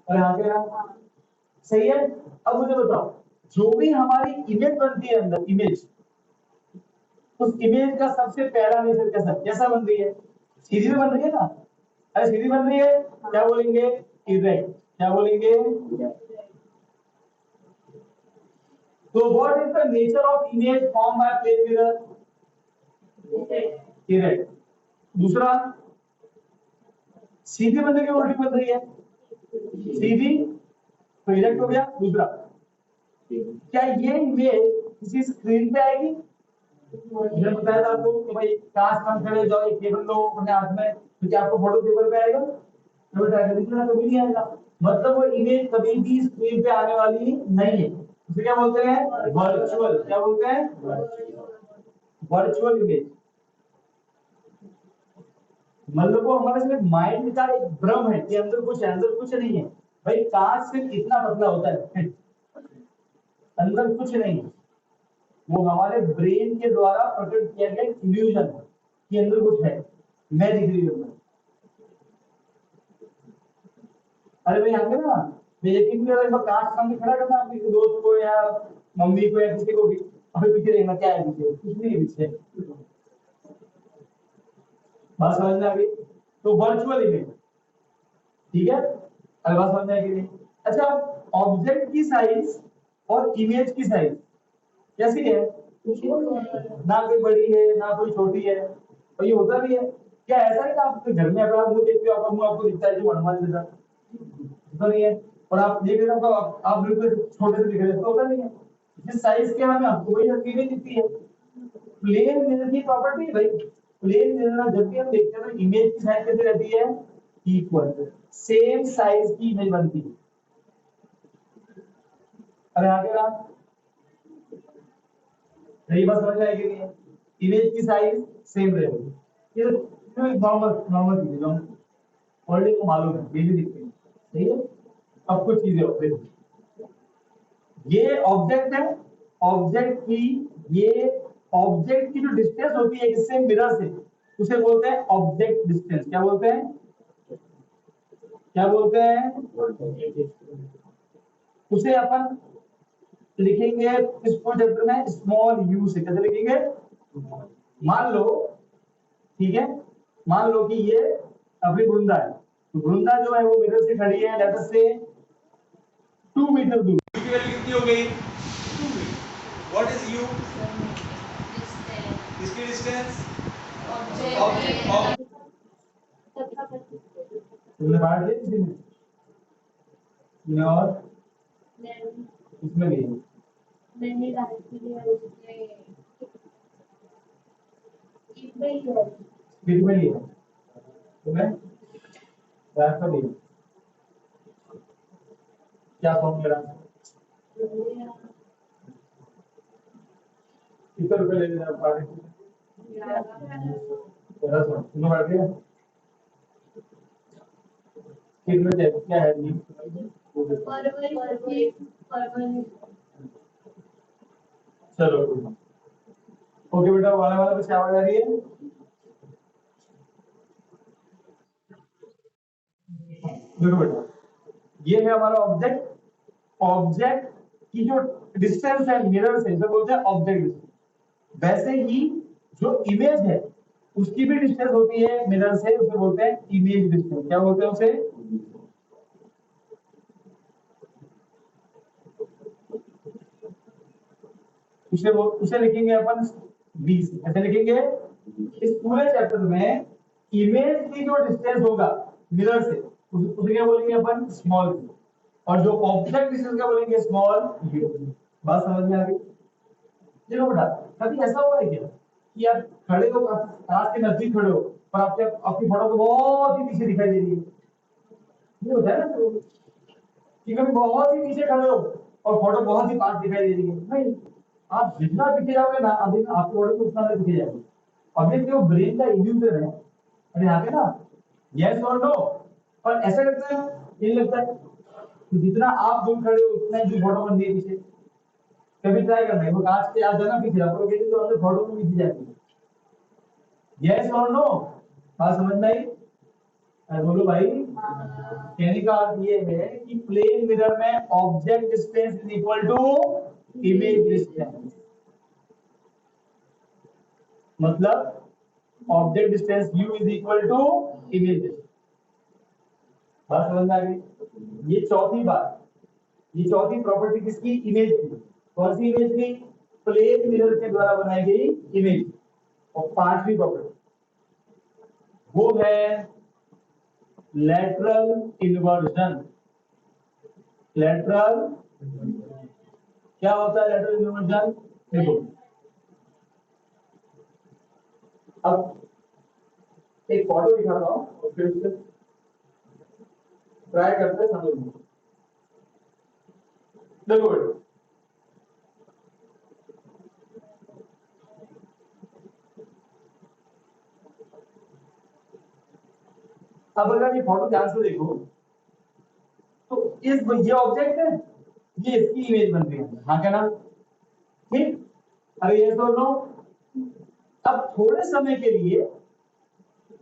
और यहाँ पे हम, सही है। अब मुझे बताओ, जो भी हमारी इमेज बनती है अंदर, इमेज, उस इमेज का सबसे पहला नेचर कैसा कैसा बन रही है, सीधी में बन रही है ना, अरे सीधी बन रही है, क्या बोलेंगे, इरेक्ट, क्या बोलेंगे। तो what is the nature of image form by plane mirror, erect. दूसरा, सीधी बनने की उल्टी बन रही है, सीधी, तो इरेक्ट हो गया। दूसरा, क्या ये इमेज किसी स्क्रीन पे आएगी, मैंने बताया था आपको कि भाई कांच में खड़े जाओ, एक टेबल लो अपने हाथ में, तो क्या आपको फोटो पेपर पे आएगा, तो बेटा कभी नहीं आएगा, मतलब वो इमेज कभी भी स्क्रीन पे आने वाली नहीं है, उसे क्या बोलते हैं, वर्चुअल, क्या बोलते हैं, वर्चुअल इमेज। मतलब वो हमारे सिर्फ माइंड का एक भ्रम है कि अंदर कुछ है, अंदर कुछ नहीं है, भाई कांच सिर्फ इतना पतला होता है, अंदर कुछ नहीं, वो हमारे ब्रेन के द्वारा प्रकट किया गया इल्यूजन है कि अंदर कुछ है, मैं दिख रही हूं। अरे भाई आगे ना, मैं यकीन नहीं कर रहा, कांच सामने खड़ा करना अपने किसी दोस्त को या मम्मी को या किसी को भी, अभी पीछे देखना क्या है, पीछे कुछ नहीं है पीछे, बात समझ में आ गई। तो वर्चुअल इमेज, ठीक है, अरे बात समझ में आ गई। अच्छा, ऑब्जेक्ट की साइज और इमेज की साइज कैसी है, ना कोई बड़ी है ना कोई छोटी है, और ये होता भी है, क्या ऐसा है कि आप घर में अपना मुंह देखते हो, आपका मुंह आपको दिखता है जो हनुमान जैसा, होता नहीं है, और आप देख रहे हो तो आप बिल्कुल छोटे से दिख रहे हो, होता नहीं है, जिस साइज के हमें हमको वही तस्वीरें दिखती है। प्लेन मिरर की प्रॉपर्टी है भाई, प्लेन मिरर जब भी हम देखते हैं तो इमेज की साइज कैसे रहती है, इक्वल, सेम साइज की इमेज बनती है। अरे आगे आप सही बात समझ में आएगी नहीं, इमेज की साइज सेम रहेगी, ये नॉर्मल नॉर्मल चीज है, ऑलरेडी को मालूम है, ये भी दिखते हैं, सही है। अब कुछ चीजें होती हैं, ये ऑब्जेक्ट है, ऑब्जेक्ट की, ये ऑब्जेक्ट की जो डिस्टेंस होती है किससे, मिरर से, उसे बोलते हैं ऑब्जेक्ट डिस्टेंस, क्या बोलते हैं, क्या बोलते हैं, उसे अपन लिखेंगे इस प्रोजेक्ट में स्मॉल यू से, कैसे लिखेंगे, मान लो, ठीक है, मान लो कि ये अपनी वृंदा है, तो वृंदा जो है वो मिरर से खड़ी है, लेटर से 2 मीटर दूर, की वैल्यू कितनी हो गई, 2 मीटर। व्हाट इज यू, इसकी डिस्टेंस, ऑब्जेक्ट, तुमने बाहर दिया किसी ने, और इसमें भी मैंने डायरेक्टली उसने स्पीड में लिया, तुम्हें ट्रांसफर लिया, क्या फॉर्मूला, कितने रुपए ले लेना पार्टी, 1100, तुम्हें बांट दिया, स्पीड में क्या है नहीं, चलो ओके बेटा, वाला वाला कुछ आवाज आ रही है, देखो बेटा, ये है हमारा ऑब्जेक्ट, ऑब्जेक्ट की जो डिस्टेंस है मिरर से, इसे बोलते हैं ऑब्जेक्ट डिस्टेंस। वैसे ही जो इमेज है उसकी भी डिस्टेंस होती है मिरर से, उसे बोलते हैं इमेज डिस्टेंस, क्या बोलते हैं उसे, उसे लिखेंगे अपन 20, ऐसे लिखेंगे। इस पूरे चैप्टर में इमेज की जो डिस्टेंस होगा मिरर से, उसे क्या बोलेंगे अपन, स्मॉल, और जो ऑब्जेक्ट डिस्टेंस क्या बोलेंगे, स्मॉल यू। बात समझ में आ गई। देखो बेटा, कभी ऐसा हुआ है क्या कि आप खड़े हो, कांच के नजदीक खड़े हो, पर आपके आपकी फोटो तो बहुत ही पीछे दिखाई दे रही है, ये होता है ना, तो कि कभी बहुत ही पीछे खड़े हो और फोटो बहुत ही पास दिखाई दे रही है, नहीं, आप जितना पीछे जाओगे ना, अभी आपकी फोटो उतना पीछे जाएगी, अभी जो ब्रेन का इल्यूजन है, अरे यहाँ पे ना यस और नो। और ऐसा लगता है, ये लगता है कि जितना आप दूर खड़े हो उतना ही फोटो बन रही है पीछे। कभी ट्राई करना है, वो कांच के आ जाना पीछे आपको कहते तो अंदर फोटो में पीछे जाती है। यस और नो, बात समझ में आई? बोलो भाई। कहने का अर्थ ये है कि प्लेन मिरर में object distance is equal to image distance. मतलब object distance u is equal to image distance. बात समझ में आ गई? ये चौथी बात, ये चौथी प्रॉपर्टी किसकी? इमेज की। कौन सी इमेज की? प्लेन मिरर के द्वारा बनाई गई इमेज। और पांचवी प्रॉपर्टी वो है लेटरल इन्वर्जन। लेटरल, क्या होता है लेटरल इन्वर्जन? देखो, अब एक फोटो दिखाता हूं और फिर उससे ट्राई करते हैं समझने। देखो बेटा, अब अगर ये फोटो ध्यान से देखो तो इस ये ऑब्जेक्ट है, ये इसकी इमेज बन रही है। हाँ क्या ना? ठीक। अरे ये तो नो। अब थोड़े समय के लिए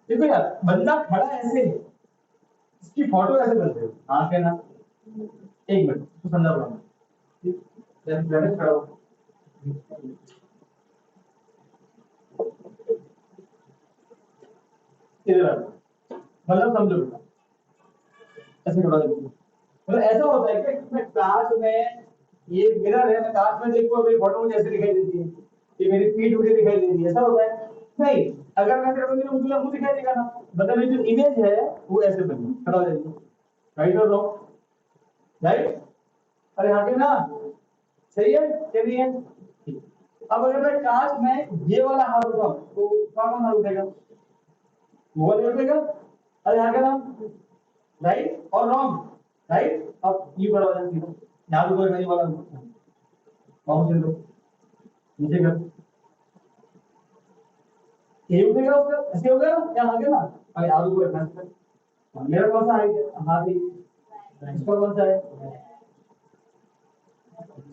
देखो यार, बंदा खड़ा ऐसे है, इसकी फोटो ऐसे बन रही है। हाँ क्या ना? एक मिनट तो समझा रहा हूँ। जैसे खड़ा हो, इधर आओ। मतलब समझो बेटा, ऐसे खड़ा देखो। मतलब ऐसा होता है कि मैं कांच में, ये मिरर है, मैं कांच में देखो मेरी फोटो मुझे ऐसे दिखाई देती है, ये मेरी पीठ मुझे दिखाई देती है, ऐसा होता है? नहीं। अगर मैं तेरे को मेरे मुझे दिखाई देगा ना, मतलब मेरी जो इमेज है वो ऐसे बनी खड़ा हो जाएगी। राइट और रॉन्ग? राइट। अरे हाँ कि ना? सही है क्या नहीं है? ठीक। अब अगर मैं कांच में ये वाला हाथ उठाऊं तो कौन हाथ उठेगा? वो वाला उठेगा। अरे हाँ क्या ना? राइट और रॉन्ग? राइट। अब ये बड़ा हो जाएगा सीधा, यहाँ तो कोई नहीं वाला माउस ले लो, नीचे कर, ये उठेगा उसका, ऐसे हो गया ना? क्या आ गया ना? अरे आलू को रखना है। मेरा कौन सा है? हाथ ही, इसका कौन सा है?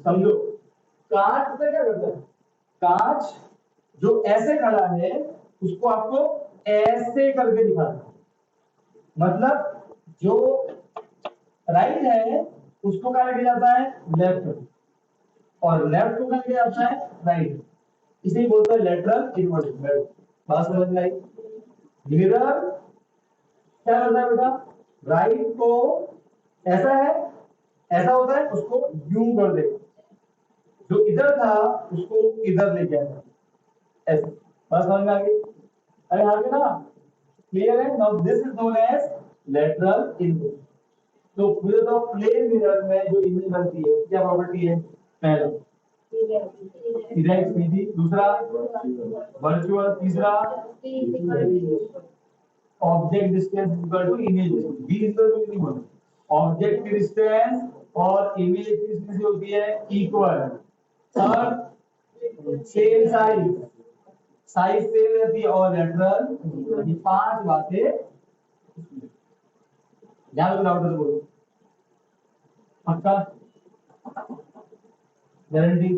समझो, कांच पता है क्या करता है? कांच जो ऐसे खड़ा है उसको आपको ऐसे करके दिखाता है। मतलब जो राइट है उसको क्या लिखा जाता है? लेफ्ट। और लेफ्ट को क्या लिखा जाता है? राइट। इसे बोलते हैं लेटरल इन्वर्जन। बात समझ में आई? मिरर क्या करता है बेटा? राइट को ऐसा है, ऐसा होता है, उसको यूं कर दे, जो इधर था उसको इधर लेके आया, ऐसे। बात समझ में आ गई? अरे आगे ना, क्लियर है? Now this is known as lateral inversion. तो मुझे तो प्लेन मिरर में जो इमेज बनती है उसकी क्या प्रॉपर्टी है? पहला सीधा सीधी, दूसरा वर्चुअल, तीसरा object distance equal to image distance. Be equal to नहीं बोलते, ऑब्जेक्ट की डिस्टेंस और इमेज की डिस्टेंस होती है इक्वल। और सेम साइज, साइज सेम रहती है और लेटरल। ये पांच बातें ध्यान रखना बेटा, बोलो पक्का? गारंटी?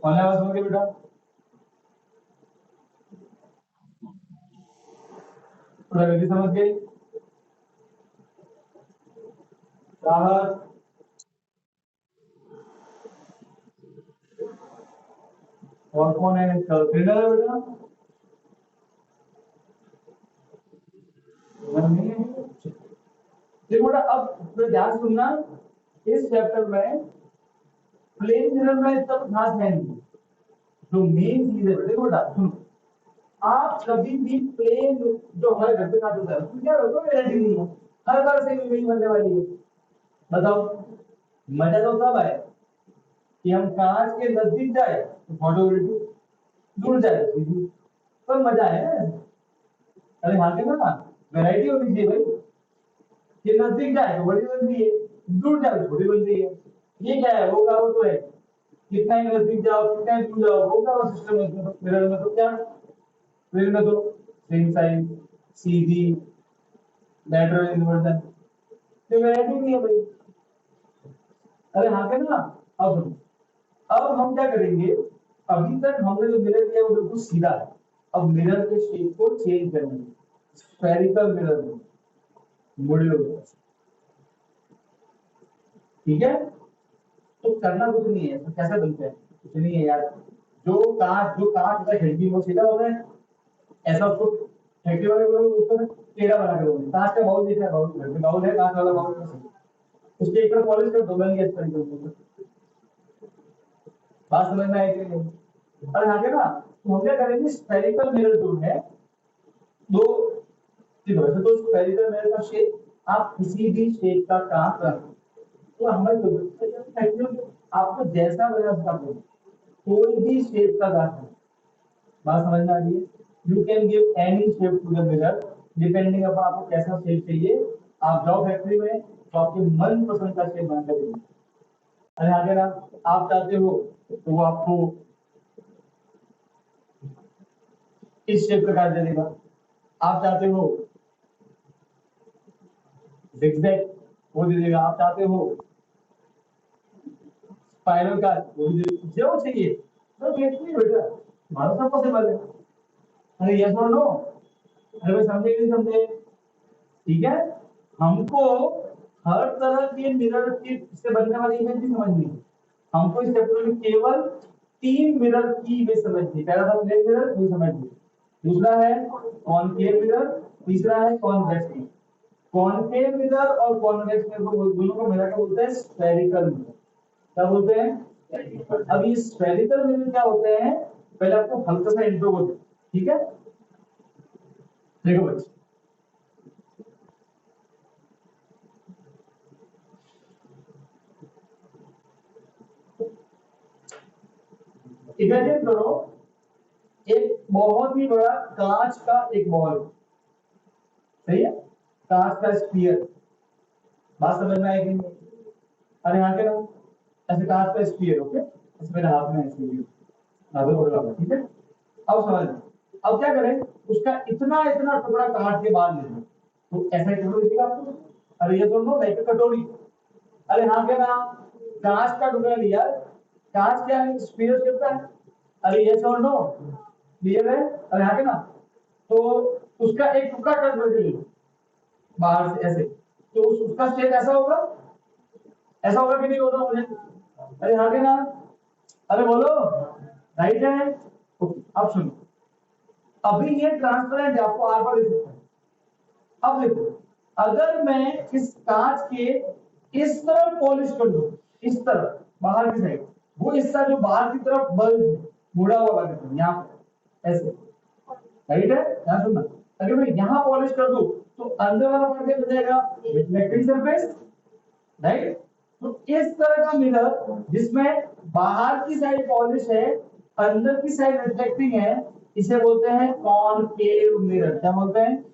कौन आवाज होंगे बेटा? पूरा गलती समझ गई? राहत? और कौन है ट्रेनर है बेटा? नहीं है। देखो बेटा, अब तो ध्यान से सुनना, इस चैप्टर में प्लेन मिरर में इतना कुछ खास है नहीं। जो मेन चीज है देखो बेटा, सुनो, आप कभी भी प्लेन जो हमारे घर पे काट होता है उसमें क्या होता है? गारंटी नहीं है, हर बार सेम इमेज बनने वाली है। बताओ, मजा तो तब आए कि हम कांच के नजदीक जाए तो फोटो दूर जाए तो मजा है ना? अरे हाँ के ना, वैरायटी होनी चाहिए भाई। ये नजदीक जाए तो बड़ी बन रही है, दूर जाए तो छोटी बन रही है। ये क्या है? होगा वो तो है, कितना ही नजदीक जाओ कितना ही दूर जाओ होगा वो सिस्टम। मिरर में तो क्या, मिरर में तो सेम साइज, सीधी, लेटरल इन्वर्जन, तो वैरायटी नहीं है भाई। अरे हाँ के ना। अब सुनो, अब हम क्या करेंगे, अभी तक हमने जो मिरर किया वो बिल्कुल सीधा है, अब मिरर के शेप को चेंज करेंगे, स्फेरिकल मिरर में मुड़े हुए, ठीक है। तो करना कुछ नहीं है, तो कैसे बनते हैं, कुछ नहीं है यार। जो कांच का खिड़की वो सीधा होता है, ऐसा उसको खिड़की वाले लोग उसको टेढ़ा बना के बोलते हैं। कांच का बाउल देखा है, बाउल घर में बाउल है, कांच वाला बाउल है, उसके एक तरफ पॉलिश कर दो, बन गया इस तरीके से। बात समझ में आई कि नहीं। और आगे ना, तो हम क्या करेंगे, स्फेरिकल मिरर जो है, दो ठीक है, वैसे तो स्फेरिकल मिरर का शेप आप किसी भी शेप का काम कर, तो हमारे आपको जैसा लगे उसका करो, कोई भी शेप का काम। बात समझ में आ रही है। You can give any shape to the mirror, depending upon आपको कैसा शेप चाहिए। आप जाओ फैक्ट्री में तो आपके मन पसंद का शेप बना कर देंगे। अरे अगर आप चाहते हो तो वो आपको इस शेप का काट दे देगा, आप चाहते हो zigzag वो दे देगा, आप चाहते हो स्पाइरल का वो भी दे देगा, जो चाहिए तो फैक्ट्री बेटा, हमारा सब पॉसिबल है। अरे यस और नो, अरे भाई समझे कि नहीं समझे, ठीक है। हमको हर तरह के मिरर की से बनने वाली इमेज भी समझनी है। हमको इस चैप्टर में केवल 3 मिरर की इमेज समझनी है। पहला था प्लेन मिरर, वो समझिए, दूसरा है कॉनकेव मिरर, तीसरा है कॉन्वेक्स मिरर। कॉनकेव मिरर और कॉन्वेक्स मिरर को दोनों को मिला के बोलते हैं स्फेरिकल मिरर। क्या बोलते हैं। अब ये स्फेरिकल मिरर क्या होते हैं, पहले आपको हल्का सा इंट्रो बोलते हैं, ठीक है। देखो बच्चे, इमेजिन करो एक बहुत ही बड़ा कांच का एक बॉल, सही है, कांच का स्फीयर। बात समझ में आएगी। अरे यहाँ के ना, ऐसे कांच का स्फीयर, ओके, ऐसे मेरे हाथ में ऐसे आगे बढ़ रहा है, ठीक है। अब समझ में, अब क्या करें, उसका इतना इतना टुकड़ा काट के बाद ले लें, तो ऐसा ही टुकड़ा दिखेगा आपको। अरे ये दोनों लाइक कटोरी। अरे हाँ के ना, कांच का टुकड़ा लिया, कांच क्या है, स्फीयर शेप का है। अरे ये और नो, क्लियर है। अरे हाँ के ना, तो उसका एक टुकड़ा कट करके ले लो बाहर से ऐसे, तो उसका शेप ऐसा होगा, ऐसा होगा कि नहीं होगा मुझे। अरे हाँ के ना, अरे बोलो, राइट है। ओके, अब सुनो, अभी ये ट्रांसपेरेंट है, आपको आर पार दिख सकता है। अब देखो, अगर मैं इस कांच के इस तरफ पॉलिश कर दूं, इस तरफ बाहर की साइड, वो हिस्सा जो बाहर की तरफ बल्ब मुड़ा हुआ लगे यहाँ ऐसे, राइट है, ध्यान सुनना। अगर मैं यहाँ पॉलिश कर दूं तो अंदर वाला पार्ट क्या बन जाएगा, रिफ्लेक्टिंग सरफेस, राइट। तो इस तरह का मिरर जिसमें बाहर की साइड पॉलिश है, अंदर की साइड रिफ्लेक्टिंग है, इसे बोलते हैं कॉनकेव मिरर। क्या बोलते हैं,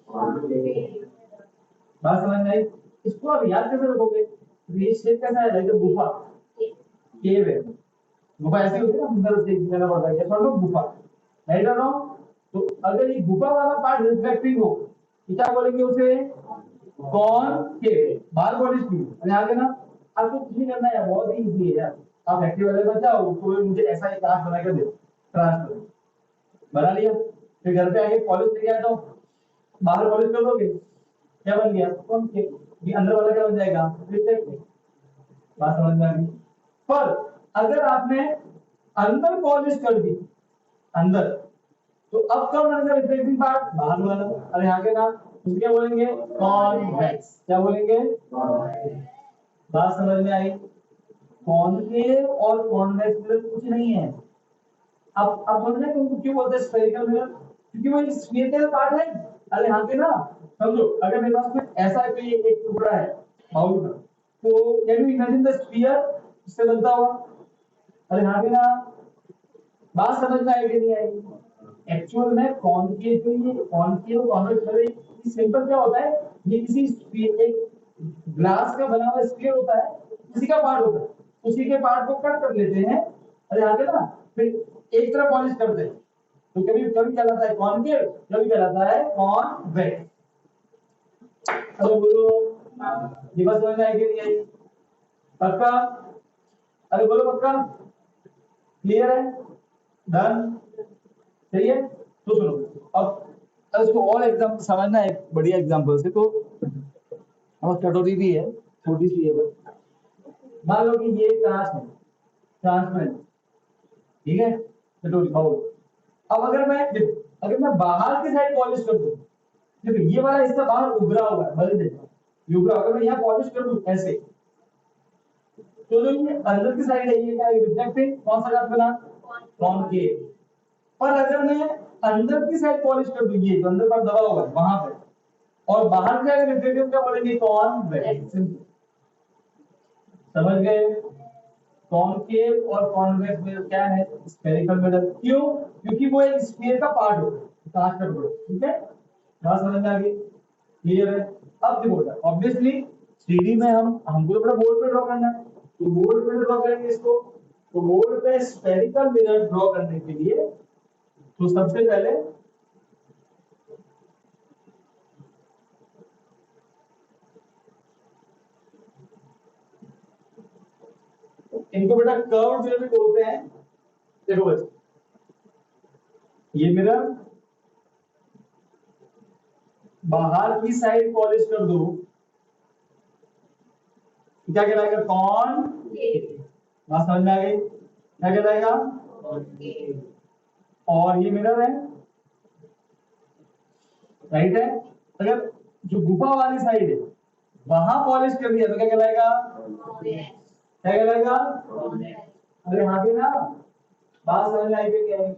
बात समझ में आई। इसको आप याद कैसे रखोगे, ये शेप कैसा है, लाइक गुफा, केव है, गुफा ऐसी होती है ना, अंदर से जाना पड़ता है, ऐसा लोग गुफा, राइट और रॉन्ग। तो अगर ये गुफा वाला पार्ट रिफ्लेक्टिंग हो तो क्या बोलेंगे उसे, कॉनकेव। बाहर पॉलिश की, और आगे ना, आपको कुछ नहीं करना है, बहुत ही इजी है यार। आप फैक्ट्री वाले बन जाओ, तो मुझे ऐसा एक कांच बना के दे, ट्रांसफर बना लिया, फिर घर पे आके पॉलिश लेके आ जाओ, बाहर पॉलिश कर दोगे, क्या बन गया, कॉनकेव। ये अंदर वाला क्या बन जाएगा, रिफ्लेक्टिव। बात समझ में आ गई। पर अगर आपने अंदर पॉलिश कर दी, अंदर, तो अब कब बनेगा रिफ्लेक्टिंग पार्ट, बाहर वाला। अरे आगे ना, उसके क्या बोलेंगे, कॉन्वेक्स। क्या बोलेंगे, बात समझ में आई। कॉनकेव और कॉन्वेक्स मिरर कुछ नहीं है। अब समझ रहे तुमको क्यों बोलते हैं स्फेरिकल मिरर, क्योंकि वो एक स्फीयरिकल पार्ट है। अरे हाँ के ना, समझो, अगर मेरे पास में ऐसा कोई एक टुकड़ा है बाउल का, तो can you imagine the sphere इससे बनता हुआ। अरे हाँ के ना, बात समझ में आएगी नहीं आएगी। एक्चुअल में कॉनकेव जो ये कॉनकेव कॉन्वेक्स मिरर, ये सिंपल क्या होता है, ये किसी एक ग्लास का बना हुआ स्फीयर होता है, उसी का पार्ट होता है, उसी के पार्ट को कट कर लेते हैं। अरे आगे ना, फिर एक तरफ पॉलिश करते हैं, तो कभी कभी कहलाता है कॉनकेव, कभी कहलाता है कॉन्वेक्स। अरे बोलो, ये बात समझ में आई कि नहीं आई? पक्का? अरे बोलो पक्का? क्लियर है? डन? सही है? तो सुनो, अब इसको और एग्जाम्पल समझना है, एक बढ़िया एग्जाम्पल से। तो और कटोरी भी है, छोटी सी है बस। मान लो कि ये कांच है, ट्रांसपेरेंट, ठीक है, कटोरी बाउल। अब अगर मैं देखो, अगर मैं बाहर की साइड पॉलिश कर दूं, देखो ये वाला हिस्सा बाहर उभरा हुआ है, भले देखो ये उभरा, अगर मैं यहाँ पॉलिश कर दूं ऐसे, तो जो ये अंदर की साइड है, ये क्या है? रिफ्लेक्टिंग। कौन सा कांच बना? कॉनकेव। पर अगर मैं अंदर की साइड पॉलिश कर दूं, ये जो अंदर पर दबा हुआ है वहां पे, और बाहर की साइड रिफ्लेक्टिव, क्या बोलेंगे? कॉन्वेक्स। समझ गए? कॉनकेव और कॉन्वेक्स में क्या है? Spherical mirror. क्यों? क्योंकि वो एक स्फीयर का पार्ट होता है, कांच का टुकड़ा। ठीक है, बात समझ में आ गई? क्लियर है? अब देखो बेटा, ऑब्वियसली 3D में हमको तो अपना बोर्ड पे ड्रॉ करना है, तो बोर्ड पे ड्रॉ करेंगे इसको। तो बोर्ड पे स्फेरिकल मिरर ड्रॉ करने के लिए, तो सबसे पहले इनको बेटा कर्व मिरर भी बोलते हैं। देखो बच्चे, ये मिरर बाहर की साइड पॉलिश कर दो, क्या कहलाएगा? कौन? बात समझ में आ गई? क्या कहलाएगा? और ये मिरर है, राइट है। अगर जो गुफा वाली साइड है वहां पॉलिश कर दिया तो क्या कहलाएगा? क्या कहलाएगा? अरे हाँ भी ना, बात समझ में आई कि नहीं आई?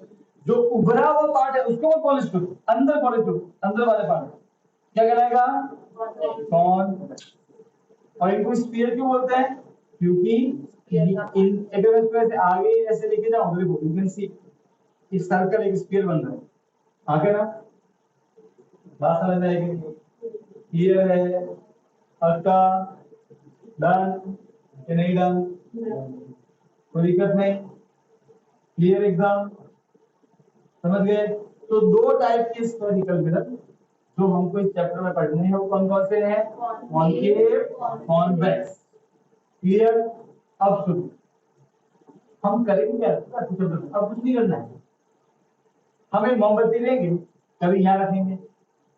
जो उभरा हुआ पार्ट है उसको मत पॉलिश करो, अंदर पॉलिश करो, अंदर वाले पार्ट क्या कहलाएगा? कौन? और इनको स्फीयर क्यों बोलते हैं? क्योंकि इन अगर मैं इसको ऐसे आगे ऐसे लेके जाऊं तो देखो, यू कैन सी इस सर्कल एक स्फीयर बन रहा है, आगे ना। बात समझ में आएगी? क्लियर है? पक्का? डन कि नहीं डन? कोई दिक्कत नहीं? क्लियर एकदम? समझ गए? तो दो टाइप के स्फेरिकल मिरर जो हमको इस चैप्टर में पढ़ने हैं, वो कौन कौन से हैं? Concave, convex. क्लियर? अब सुनो, हम करेंगे क्या? अब कुछ नहीं करना है, हम एक मोमबत्ती लेंगे, कभी यहाँ रखेंगे,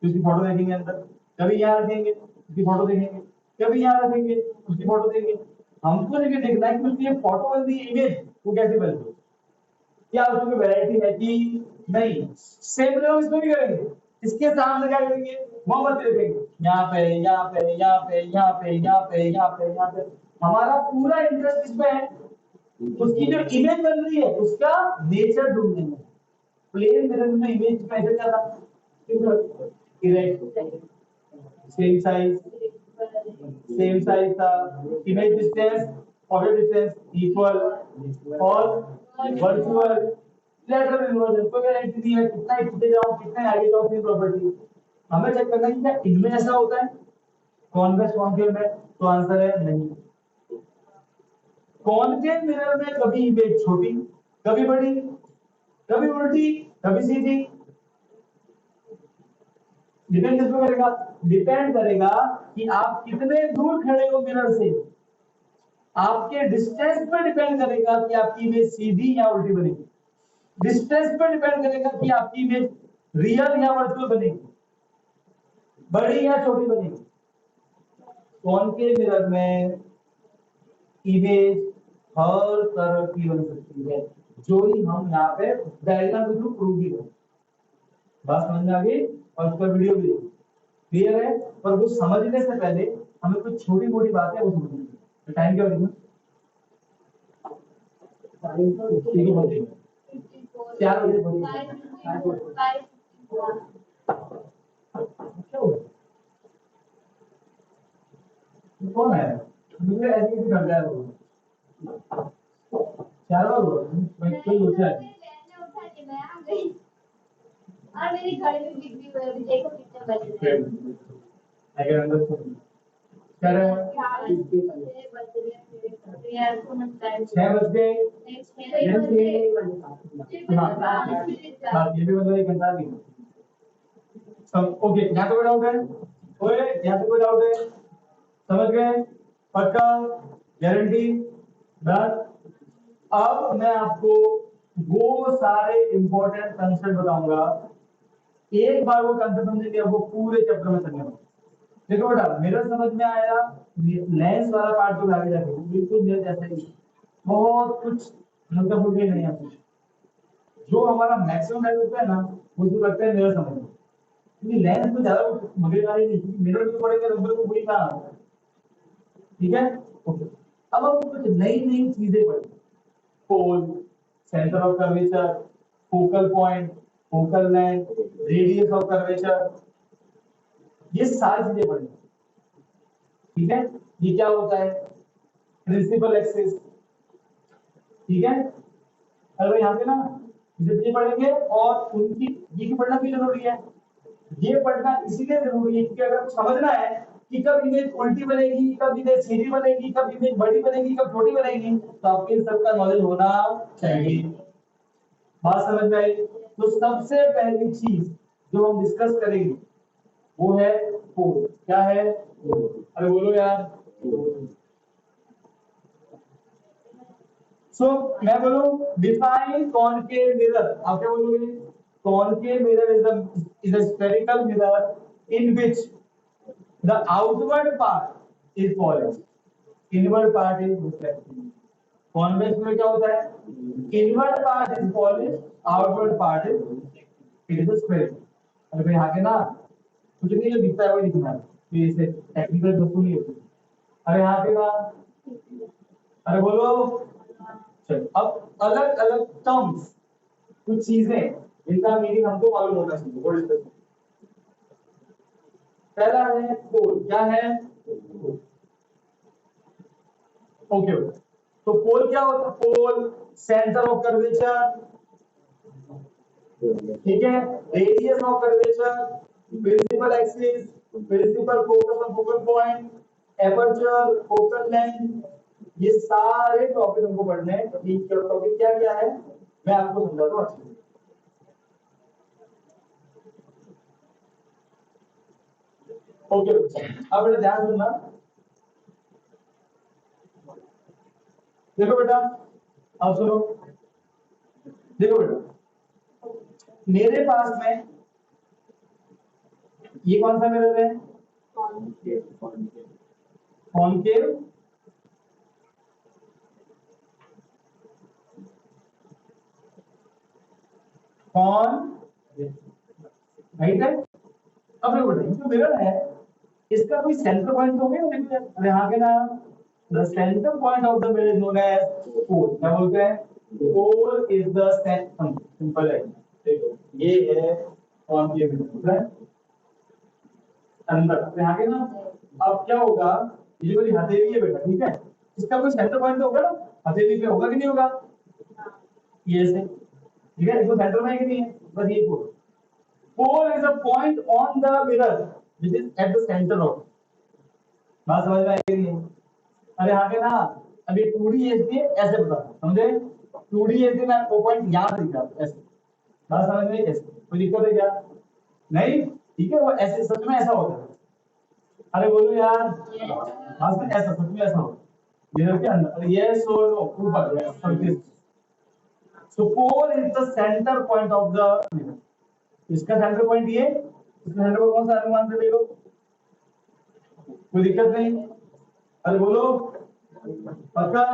उसकी फोटो देखेंगे अंदर, कभी यहाँ रखेंगे, उसकी फोटो देखेंगे, कभी यहाँ रखेंगे, उसकी फोटो देखेंगे। हमको लेके देखना है कि उसकी ये फोटो बनती है, इमेज वो कैसे बनती है, क्या उसमें वैरायटी है कि नहीं। सेम लोग इसमें भी करेंगे, इसके सामने क्या करेंगे? मोमबत्ती रखेंगे, यहाँ पे, यहाँ पे, यहाँ पे, यहाँ पे, यहाँ पे, यहाँ पे, यहाँ पे। हमारा पूरा इंटरेस्ट इसमें है, उसकी जो इमेज बन रही है उसका नेचर ढूंढने में। प्लेन मिरर में इमेज का ऐसे क्या था? Erect, same size, same size था, image distance, object distance equal, और वर्चुअल लेटरल इन्वर्जन। कोई गारंटी नहीं है कितना ही पीछे जाओ, कितना ही आगे जाओ, सेम प्रॉपर्टी। हमें चेक करना है कि क्या इनमें ऐसा होता है कॉन्वेक्स कॉनकेव में? तो आंसर है नहीं। कॉनकेव मिरर में कभी इमेज छोटी, कभी बड़ी, कभी उल्टी, कभी सीधी। डिपेंड किस पे करेगा? डिपेंड करेगा कि आप कितने दूर खड़े हो मिरर से, आपके डिस्टेंस पे डिपेंड करेगा कि आपकी इमेज सीधी या उल्टी बनेगी। डिस्टेंस पे डिपेंड करेगा कि आपकी इमेज रियल या वर्चुअल बनेगी, बड़ी या छोटी बनेगी। कॉनकेव मिरर में इमेज हर तरह की बन सकती है, जो ही हम यहाँ पे डायग्राम के थ्रू प्रूव भी करें। बात समझ में आ गई? और उसका वीडियो भी क्लियर है? पर वो समझने से पहले हमें कुछ छोटी मोटी बातें वो समझनी है। टाइम क्या हो? 4 बजे। कौन है? मुझे ऐसे ही कर रहा है वो। 4 बजे मैं कोई उठा है। और मेरी घड़ी में बिजली हुई अभी देखो कितने बज रहे हैं। I can understand. क्या रहे हैं? 6 बज गए। हाँ, ये भी मतलब 1 घंटा भी। सब ओके, यहाँ पे डाउट है? ओए यहाँ पे कोई डाउट है? समझ गए? पक्का? गारंटी? डन? अब मैं आपको वो सारे इंपॉर्टेंट कंसेप्ट बताऊंगा, एक बार वो कंसेप्ट समझेंगे आपको पूरे चैप्टर में समझ में। देखो बेटा, मेरा समझ में आया, लेंस वाला पार्ट तो आगे जाके बिल्कुल मेरे जैसा ही, बहुत कुछ हल्का फुल्का नहीं है कुछ। जो हमारा मैक्सिमम टाइम होता है ना, मुझे लगता है मेरा समझ में, क्योंकि लेंस में ज्यादा मगेदारी नहीं, क्योंकि मेरे भी पड़ेगा नंबर को वही कहा। ठीक है, ओके। अब हम कुछ नई नई चीजें पढ़ेंगे। Pole, centre of curvature, focal point, focal length, radius of curvature, ये सारी चीजें पढ़ेंगे। ठीक है, ये क्या होता है? Principal axis. ठीक है, अरे यहाँ पे ना जब ये पढ़ेंगे, और उनकी ये भी पढ़ना भी जरूरी है। ये पढ़ना इसीलिए जरूरी है क्योंकि अगर समझना है कि कब इमेज उल्टी बनेगी, कब इमेज सीधी बनेगी, कब इमेज बड़ी बनेगी, कब छोटी बनेगी, तो आपके इन सबका नॉलेज होना चाहिए। बात समझ में आई? तो सबसे पहली चीज जो हम डिस्कस करेंगे वो है पोल। क्या है? अरे बोलो यार। सो मैं बोलूं डिफाइन कॉनकेव मिरर, आप क्या बोलोगे? Concave mirror is a spherical mirror in which the outward part is polished, inward part is reflective. Convex में क्या होता है? Inward part is polished, outward part is it is a square. अरे भाई आगे ना कुछ नहीं जो दिखता है वही दिखना है, तो इसे टेक्निकल वस्तु नहीं होती। अरे यहाँ पे ना, अरे बोलो। चलो अब अलग अलग टर्म्स, कुछ चीजें जिनका मीनिंग हमको मालूम होना चाहिए वो डिस्कस। पहला है पोल। क्या है? ओके, तो पोल क्या होता है? पोल सेंटर ऑफ कर्वेचर, ठीक है, radius of curvature, principal axis, principal focus of focal point, aperture, focal length, ये सारे टॉपिक हमको पढ़ने हैं। ठीक है, टॉपिक क्या क्या है मैं आपको समझाता हूं अच्छे से। ओके, अब बेटा ध्यान सुनना। देखो बेटा, अब सुनो। देखो बेटा, मेरे पास में ये कौन सा मिरर है? कॉनकेव, कॉन राइट है। अब देखो बेटा, जो मिरर है इसका कोई सेंटर पॉइंट हो गया? देखो यहाँ के ना, the centre point of the mirror is known as pole. क्या बोलते हैं? Pole is the centre. Simple है, देखो ये है कॉनकेव मिरर अंदर, तो यहाँ के ना अब क्या होगा, ये वाली हथेली है बेटा, ठीक है, इसका कोई सेंटर पॉइंट होगा ना, हथेली पे होगा कि नहीं होगा? ये से, ठीक है, इसको सेंटर में है कि नहीं है? बस ये pole. Pole is a point on the mirror which is at the centre of. बात समझ में आई कि नहीं? अरे आगे ना, अभी 2D ऐसे ऐसे बता, समझे? 2D ऐसे मैं वो पॉइंट यहाँ से दिखा ऐसे। बात समझ में? ऐसे कोई दिक्कत है क्या? नहीं, ठीक है, वो ऐसे सच में ऐसा होता है। अरे बोलो यार, हाँ सर ऐसा सच में ऐसा होता है मिरर के अंदर। यस और नो, ऊपर surface. So pole is the centre point of the mirror. इसका सेंटर पॉइंट ये, इसका सेंटर पॉइंट कौन सा अनुमान से ले लो, कोई दिक्कत नहीं। अरे बोलो, पक्का?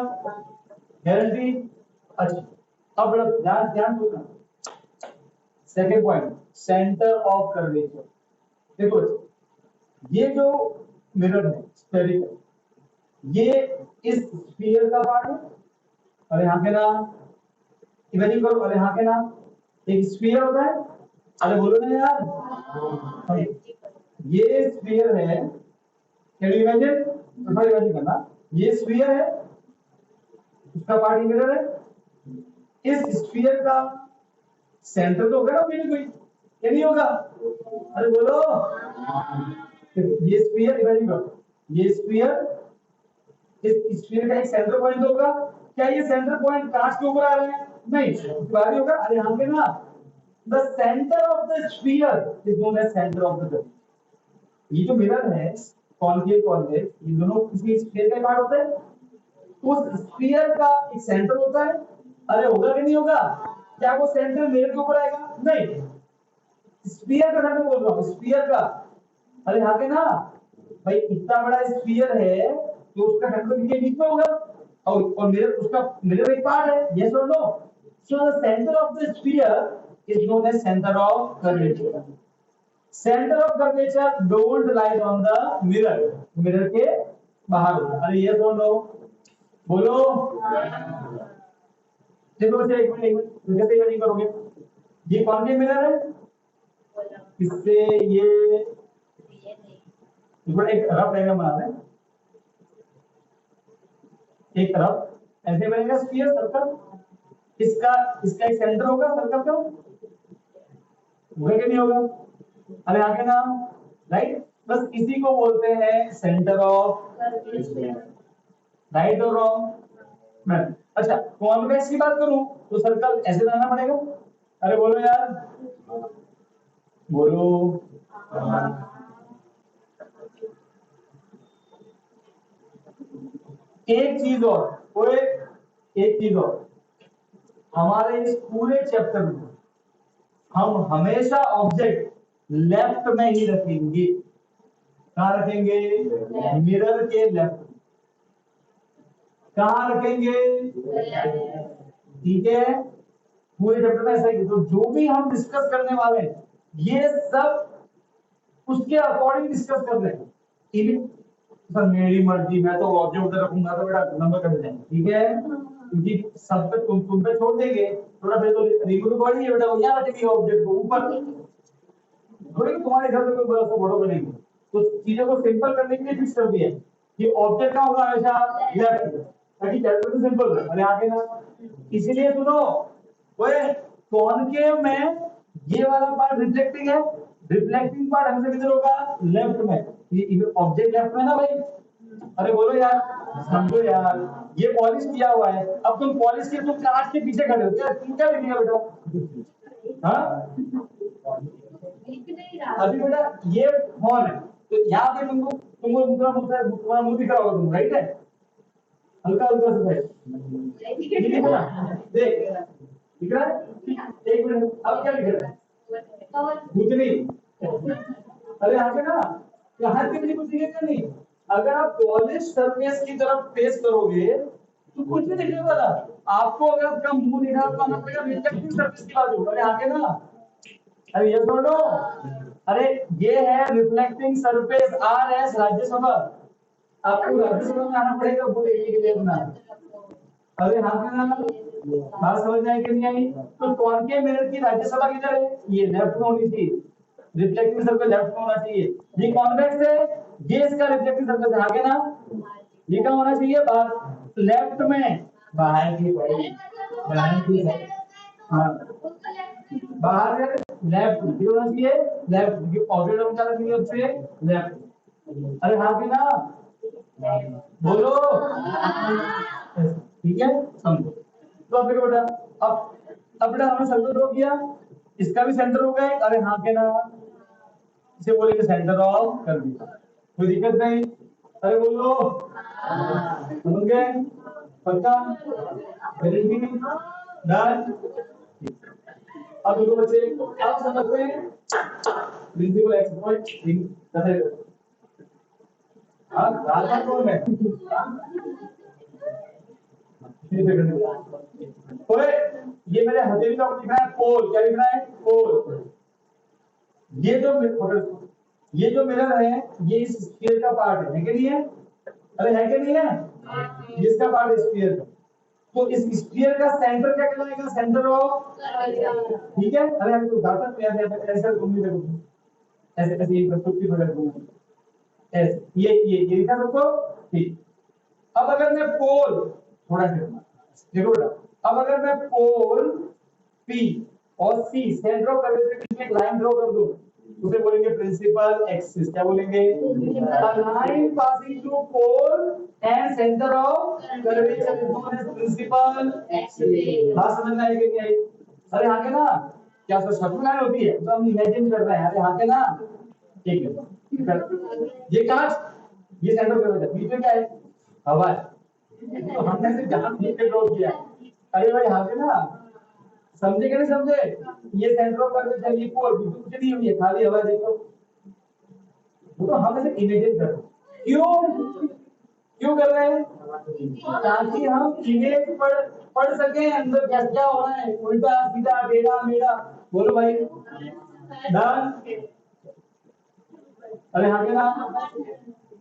गारंटी? अच्छा, अब बड़ा ध्यान ध्यान सुनना। Second point, centre of curvature. देखो ये जो मिरर है स्फेरिकल, ये इस स्फीयर का पार्ट है। और यहाँ के ना इमेजिन करो, और यहाँ के ना एक स्फीयर होता है। अरे बोलो ना यार, ये स्फीयर है, कैन यू इमेजिन? तो भाई इमेजिन करना, ये स्फीयर है, उसका पार्ट मिरर है। इस स्फीयर का सेंटर तो होगा ना कोई कोई, क्या नहीं होगा? अरे बोलो, ये स्फीयर इमेजिन करो, ये स्फीयर, इस स्फीयर का एक सेंटर पॉइंट होगा। क्या ये सेंटर पॉइंट कांच के ऊपर आ रहा है? नहीं, बाहरी होगा। अरे यहाँ पे ना, the centre of the sphere is known as centre of the curve. ये जो मिरर है कॉन्केव कॉन्वेक्स, ये दोनों किसी स्फीयर का पार्ट होते हैं। उस स्फीयर का एक सेंटर होता है। अरे होगा कि नहीं होगा? क्या वो सेंटर मिरर के ऊपर आएगा? नहीं, स्फीयर का सेंटर बोल रहा हूँ, स्फीयर का। अरे यहाँ पे ना भाई इतना बड़ा स्फीयर है तो उसका सेंटर इनके बीच में होगा, और मिरर उसका मिरर एक पार्ट है। यस और no? So the centre of the sphere is known as centre of curvature. Centre of curvature don't lies on the mirror, mirror के बाहर होगा। अरे यस और नो? बोलो। देखो बच्चे एक मिनट कैसे नहीं करोगे? ये कॉन्केव मिरर है, इससे ये एक रफ डायग्राम बनाते हैं। एक रफ ऐसे बनेगा स्फीयर सर्कल, इसका इसका एक सेंटर होगा सर्कल का, होगा कि नहीं होगा? अरे आगे ना, राइट? बस इसी को बोलते हैं सेंटर ऑफ, राइट और रॉन्ग? मैं अच्छा कॉन्वेक्स की बात करूं तो सर्कल ऐसे बनाना पड़ेगा। अरे बोलो यार, बोलो। एक चीज और, कोई एक चीज और, हमारे इस पूरे चैप्टर में हम हमेशा ऑब्जेक्ट लेफ्ट में ही रखेंगे। कहां रखेंगे? मिरर के लेफ्ट। कहां रखेंगे? ठीक है, पूरे चैप्टर में ऐसा ही। तो जो भी हम डिस्कस करने वाले हैं ये सब उसके अकॉर्डिंग डिस्कस कर रहे हैं। सर मेरी मर्जी, मैं तो ऑब्जेक्ट उधर रखूंगा तो बेटा नंबर कट जाएंगे, ठीक है? क्योंकि सब पे तुम पे छोड़ देंगे थोड़ा, फिर तो रिव्यू बॉडी है बेटा, वो यहाँ रखेगी ऑब्जेक्ट को ऊपर, थोड़ी तुम्हारे घर में कोई बड़ा सा फोटो बनेगी। तो चीजों को सिंपल करने के लिए फिक्स कर दिया है कि ऑब्जेक्ट का होगा हमेशा लेफ्ट, ताकि कैलकुलेशन सिंपल रहे। अरे आगे ना, इसीलिए सुनो, ओए कॉनकेव में ये वाला पार्ट रिफ्लेक्टिंग है, रिफ्लेक्टिंग पार्ट हमेशा किधर होगा? लेफ्ट में। ये ऑब्जेक्ट लेफ्ट में ना भाई। अरे बोलो यार, समझो यार, ये पॉलिश किया हुआ है। अब तुम पॉलिश के तुम कांच के पीछे खड़े हो, क्या तुम क्या लिखेगा बेटा? हाँ अभी बेटा ये फोन है तो यहाँ पे तुमको तुमको तुम्हारा मुंह दिख रहा होगा, तुम राइट है, हल्का हल्का सा है, दिख रहा है? देख दिख रहा है? एक मिनट, अब क्या लिख रहा है? कुछ नहीं। अरे आगे ना, यहाँ पे भी कुछ दिखेगा नहीं। अगर आप पॉलिश सरफेस की तरफ फेस करोगे तो कुछ नहीं दिखने वाला आपको। अगर आपका मुंह दिखा तो आना पड़ेगा रिफ्लेक्टिंग सरफेस की बाजू। अरे आगे ना, अरे ये सुनो, अरे ये है reflecting surface R S Rajya Sabha. आपको राज्यसभा में आना पड़ेगा वो देखने के लिए अपना। अरे हाँ पे ना, बात समझ में आई कि नहीं आई? तो कॉनकेव मिरर की राज्यसभा किधर है? ये लेफ्ट में होनी चाहिए, रिफ्लेक्टिंग सर्कल लेफ्ट में होना चाहिए। ये कॉन्वेक्स है, ये इसका रिफ्लेक्टिंग सर्कल है। आगे ना, ये क्या होना चाहिए? बाहर लेफ्ट में, बाहर की बाहर की हाँ बाहर लेफ्ट होना चाहिए, लेफ्ट ऑब्जेक्ट हम क्या रखेंगे उससे लेफ्ट। अरे हाँ भी ना, बोलो। ठीक है, समझो। तो अब देखो बेटा, अब बेटा हमने सर्कल ड्रॉ किया, इसका भी सेंटर हो गया। अरे हाँ के ना, इसे बोलेंगे सेंटर ऑफ कर्वेचर, कोई दिक्कत नहीं। अरे बोलो, समझ गए? पक्का? गारंटी? डन? अब देखो बच्चे, आप समझते हैं प्रिंसिपल एक्सप्लॉइट कैसे? हाँ राजा कौन है? ओए ये मेरे हथेली का लिखा है पोल, क्या लिखना है? पोल। ये जो मिरर है ये इस स्फीयर का पार्ट है कि नहीं है? अरे है कि नहीं है? इसका पार्ट है स्फीयर का। तो इस स्फीयर का सेंटर क्या कहलाएगा? सेंटर ऑफ, ठीक है? अरे हम तो दाता पे ऐसे घूमने लगो, ऐसे ऐसे ये सब की तरह घूमो, ऐसे ये लिखा सबको, ठीक। अब अगर मैं पोल, थोड़ा सा देखो बेटा, अब अगर मैं पोल P और C सेंटर ऑफ कर्वेचर के बीच में एक लाइन ड्रॉ कर दूं, उसे बोलेंगे प्रिंसिपल एक्सिस। क्या बोलेंगे? Line passing through pole and centre of curvature is known as principal axis. बात समझ में आई कि नहीं आई? अरे आगे ना, क्या सर सर्कुलर लाइन होती है तो हम इमेजिन कर रहे हैं। अरे आगे ना, ठीक है, ये कांच, ये सेंटर कर्वेचर, बीच में क्या है, हवा है। तो हमने से जान के ड्रॉ किया। अरे भाई हाँ के ना, समझे कि नहीं समझे? ये सेंटर ऑफ कर्वेचर, ये पोल कुछ नहीं हुई है, खाली हवा है, देखो। वो तो हम ऐसे इमेजिन कर रहे हैं। क्यों क्यों कर रहे हैं? ताकि हम इमेज पढ़ सकें अंदर क्या क्या हो रहा है, उल्टा सीधा टेढ़ा मेढ़ा। बोलो भाई, डन। अरे हाँ के ना,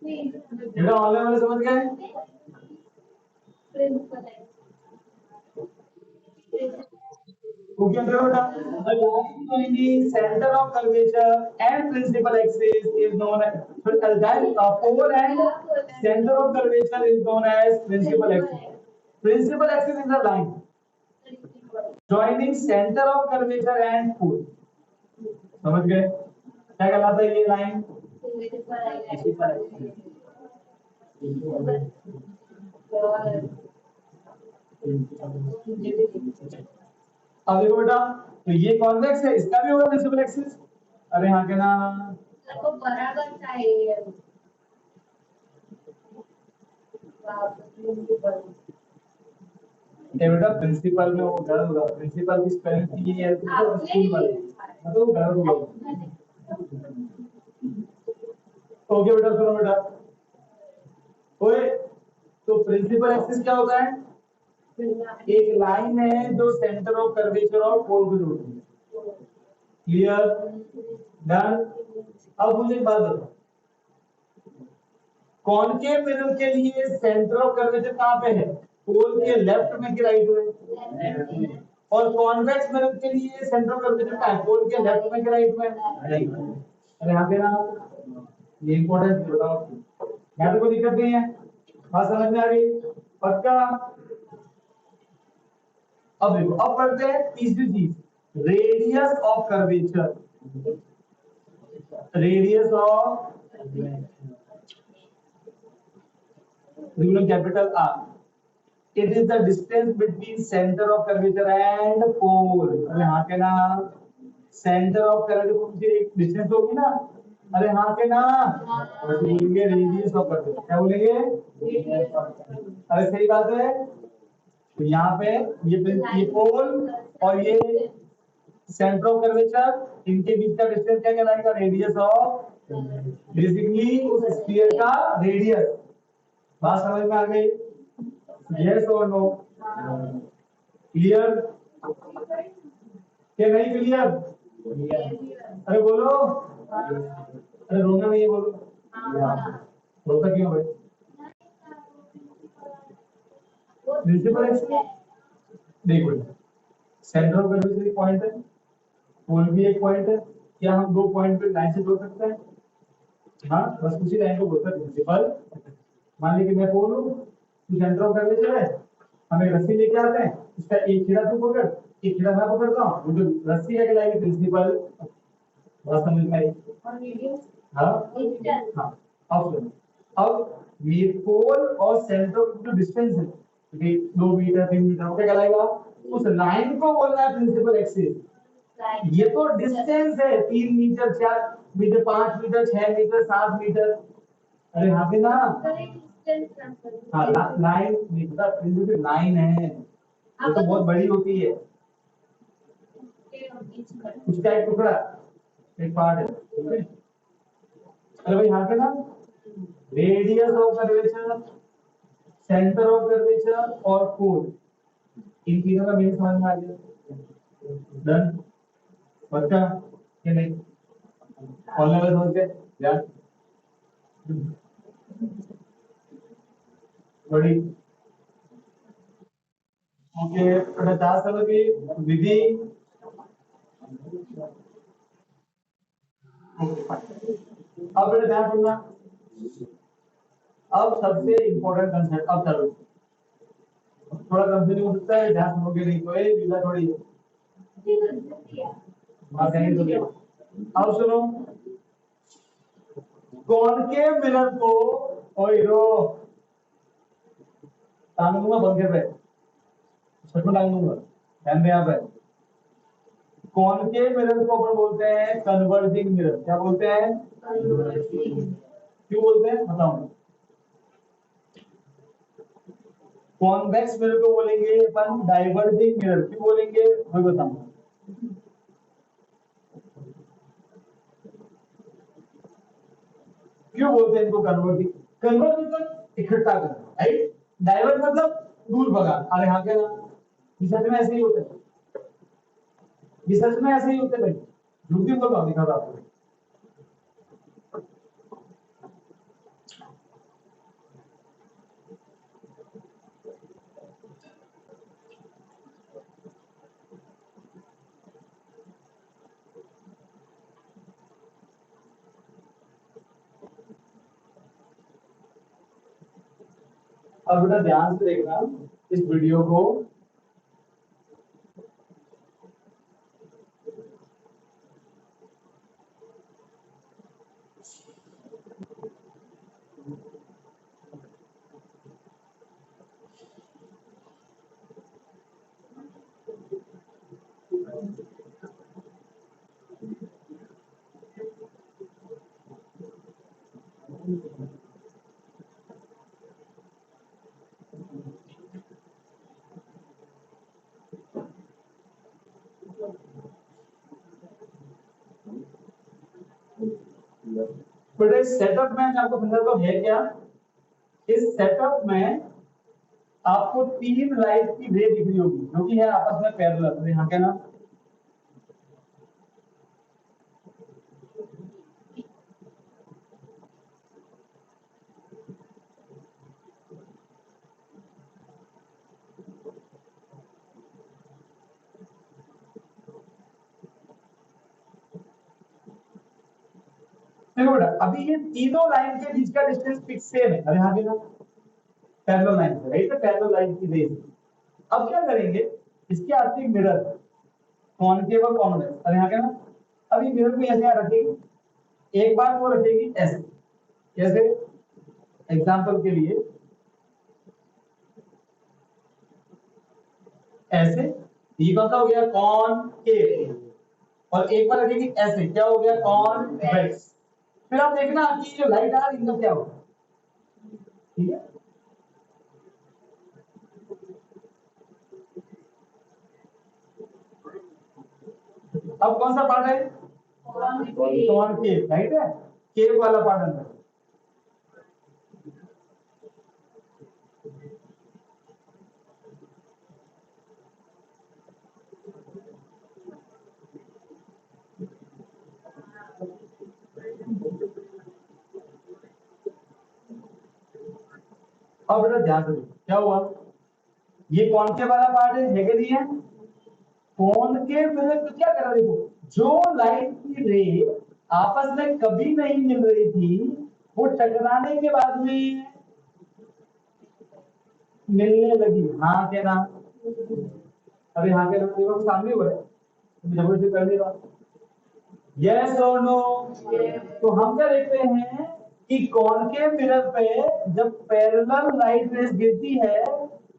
बेटा ऑनलाइन वाले समझ गए? ओके बेटा, the line joining center of curvature and principal axis is known as, then pole and center of curvature is known as principal axis. Principal axis is the line joining center of curvature and pole. समझ गए क्या कहलाता है ये लाइन? अब देखो बेटा, तो ये कॉन्वेक्स है, इसका भी होगा प्रिंसिपल एक्सिस। अरे हाँ के ना, सबको बराबर चाहिए। ये बेटा प्रिंसिपल में वो गलत होगा, प्रिंसिपल की स्पेलिंग की है तो स्कूल वाले तो वो गलत होगा। ओके बेटा सुनो बेटा, ओए, तो प्रिंसिपल एक्सिस क्या होता है? एक लाइन है जो सेंटर ऑफ कर्वेचर और पोल को जोड़ती है। क्लियर? डन। अब मुझे एक बात बताओ, कॉनकेव मिरर के लिए सेंटर ऑफ कर्वेचर कहां पे है? पोल के लेफ्ट में कि राइट में? और कॉन्वेक्स मिरर के लिए सेंटर ऑफ कर्वेचर कहां है? पोल के लेफ्ट में कि राइट में? अरे यहाँ पे ना, ये इंपॉर्टेंट बताओ, यहाँ पे कोई दिक्कत नहीं है, बात समझ में आ गई? पक्का? अब देखो, अब पढ़ते हैं तीसरी चीज, radius of curvature. Radius of capital R, it is the distance between centre of curvature and pole. अरे हाँ के ना, सेंटर ऑफ कर्वेचर को मुझे एक डिस्टेंस होगी ना। अरे हाँ के ना, बोलेंगे रेडियस ऑफ कर्वेचर, क्या बोलेंगे? अरे सही बात है। तो यहाँ पे ये पोल और ये सेंटर ऑफ कर्वेचर, इनके बीच का डिस्टेंस क्या कहलाएगा? रेडियस ऑफ, बेसिकली उस स्फीयर का रेडियस। बात समझ में आ गई? यस और नो? क्लियर क्या नहीं क्लियर? अरे बोलो, अरे रोना नहीं है, बोलो। बोलता क्यों भाई? प्रिंसिपल एक्सिस देखो, सेंटर ऑफ कर्वेचर एक पॉइंट है, पोल भी एक पॉइंट है। क्या हम दो पॉइंट पे लाइन से जोड़ सकते हैं? हाँ, बस उसी लाइन को बोलते हैं प्रिंसिपल। मान लीजिए कि मैं पोल हूँ, तू सेंटर ऑफ कर्वेचर है, हम एक रस्सी लेके आते हैं, इसका एक छिड़ा तू पकड़, एक छिड़ा मैं पकड़ता हूँ, वो जो रस्सी है कहलाएगी प्रिंसिपल। बात समझ में आई? हाँ हाँ। अब सुनो, अब ये पोल और सेंटर ऑफ जो डिस्टेंस है, 2 मीटर 3 मीटर, वो क्या कहलाएगा? उस लाइन को बोलना है प्रिंसिपल एक्सिस। ये तो डिस्टेंस है, 3 metre 4 metre 5 metre 6 metre 7 metre. अरे यहाँ पे ना, हाँ लाइन नहीं पता, प्रिंसिपल लाइन है, ये तो बहुत बड़ी होती है, उसका एक टुकड़ा, एक पार्ट है, ठीक है? अरे भाई यहाँ पे ना, radius of curvature, centre of curvature और पोल, इन तीनों का मीनिंग समझ में आ गया? डन? पक्का कि नहीं? ऑल लेवल समझ गए? यार बड़ी ओके, 50 की विधि। अब बेटा ध्यान सुनना, अब सबसे इंपॉर्टेंट कंसेप्ट, अब चलो थोड़ा कंफ्यूजिंग हो सकता है, ध्यान सुनोगे नहीं तो ये विधा थोड़ी बात नहीं सुनोगे। अब सुनो, कॉनकेव मिरर को, ओए रो टांग दूंगा पंखे पे, छठ में टांग दूंगा, ध्यान दे यहाँ पे। कॉनकेव मिरर को अपन बोलते हैं कन्वर्जिंग मिरर। क्या बोलते हैं? क्यों बोलते हैं बताओ। कॉन्वेक्स मिरर को बोलेंगे अपन डाइवर्जिंग मिरर। क्यों बोलेंगे मैं बताऊंगा। क्यों बोलते हैं इनको कन्वर्जिंग? कन्वर्ज मतलब इकट्ठा करना, राइट? डाइवर्ज मतलब दूर भगाना। अरे हाँ क्या ना, ये सच में ऐसे ही होता है। ये सच में ऐसे ही होते हैं भाई, झूठ क्यों बोल रहा हूं, दिखा रहा आपको। अब बेटा ध्यान से देखना इस वीडियो को। बेटा इस सेटअप में मैं आपको समझाता हूं है क्या। इस सेटअप में आपको तीन लाइट की रे दिख रही होगी जो कि है आपस में पैरेलल। यहाँ क्या ना, देखो बेटा अभी ये तीनों लाइन के बीच का डिस्टेंस फिक्स सेम है। अरे हाँ ना, पैरेलल लाइन से, राइट? पैरेलल लाइन की रेस। अब क्या करेंगे, इसके आते ही मिरर कॉनकेव और कॉन्वेक्स। अरे यहाँ क्या ना, अब ये मिरर को ऐसे यहाँ रखेगी, एक बार वो रखेगी ऐसे। कैसे? एग्जांपल के लिए ऐसे, ये कौन सा हो गया? कॉनकेव। और एक बार रखेगी ऐसे, क्या हो गया? कॉन्वेक्स। फिर आप देखना कि जो लाइट आ रही है इनका क्या होगा। ठीक है, अब कौन सा पार्ट है? कॉनकेव, राइट है? केव वाला पार्ट अंदर। अब बेटा ध्यान से क्या हुआ, ये कॉनकेव वाला पार्ट है कि नहीं है? कॉनकेव मिरर तो क्या कर रहा है, देखो जो लाइट की रे आपस में कभी नहीं मिल रही थी वो टकराने के बाद में मिलने लगी। हाँ क्या ना? अरे हाँ क्या ना, देखो सामने हो रहा है, जबरदस्ती कर नहीं रहा। यस और नो? तो हम क्या देखते हैं कि कॉनकेव मिरर पे जब पैरेलल लाइट रेस गिरती है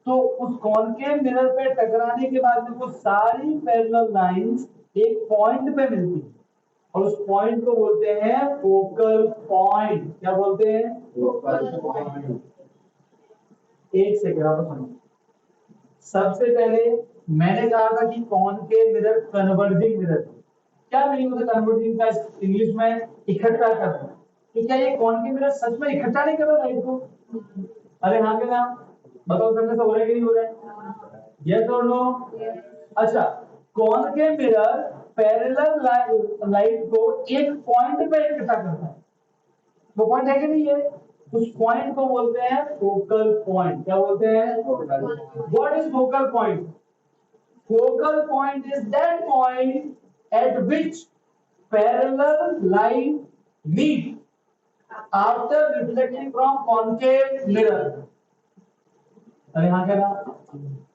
तो उस कॉनकेव मिरर पे टकराने के बाद में वो सारी पैरेलल लाइंस एक पॉइंट पे मिलती है और उस पॉइंट को बोलते हैं फोकल पॉइंट। क्या बोलते हैं? Focal point. एक सेकंड आप सुनो। सबसे पहले मैंने कहा था कि कॉनकेव मिरर कन्वर्जिंग मिरर। क्या मीनिंग होता है कन्वर्जिंग का इंग्लिश में? इकट्ठा करना। तो क्या ये कॉनकेव मिरर सच में इकट्ठा नहीं कर रहा लाइट को? अरे हाँ के नाम बताओ, सब में से हो रहा है कि नहीं हो रहा है? यस और नो? अच्छा, कॉनकेव मिरर पैरेलल लाइट को एक पॉइंट पे इकट्ठा करता है। वो पॉइंट है कि नहीं है? उस पॉइंट को बोलते हैं फोकल पॉइंट। क्या बोलते हैं? What is focal point? Focal point is that point at which parallel line meet after reflecting from concave mirror. अरे हाँ क्या ना,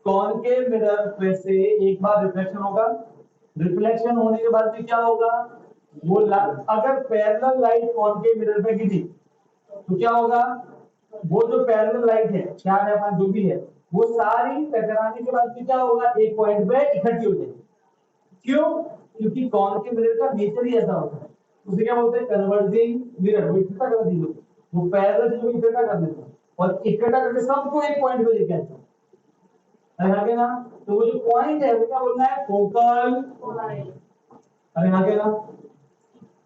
कॉनकेव मिरर पे से एक बार रिफ्लेक्शन होगा, रिफ्लेक्शन होने के बाद में क्या होगा, वो अगर पैरेलल लाइट कॉनकेव मिरर पे गिरी तो क्या होगा, वो जो पैरेलल लाइट है, क्या है अपना जो भी है, वो सारी टकराने के बाद में क्या होगा, एक पॉइंट पे इकट्ठी हो जाएगी। क्यों? क्योंकि कॉनकेव मिरर का नेचर ही ऐसा होता है। उसे क्या बोलते हैं, कन्वर्जिंग मिरर। वो इकट्ठा कर चीजों को, वो पैरेलल चीजों को इकट्ठा कर देता है और इकट्ठा करके सबको एक पॉइंट पे लेके आता है। अरे आगे ना, तो वो जो पॉइंट है वो क्या बोलना है, फोकल। अरे आगे ना,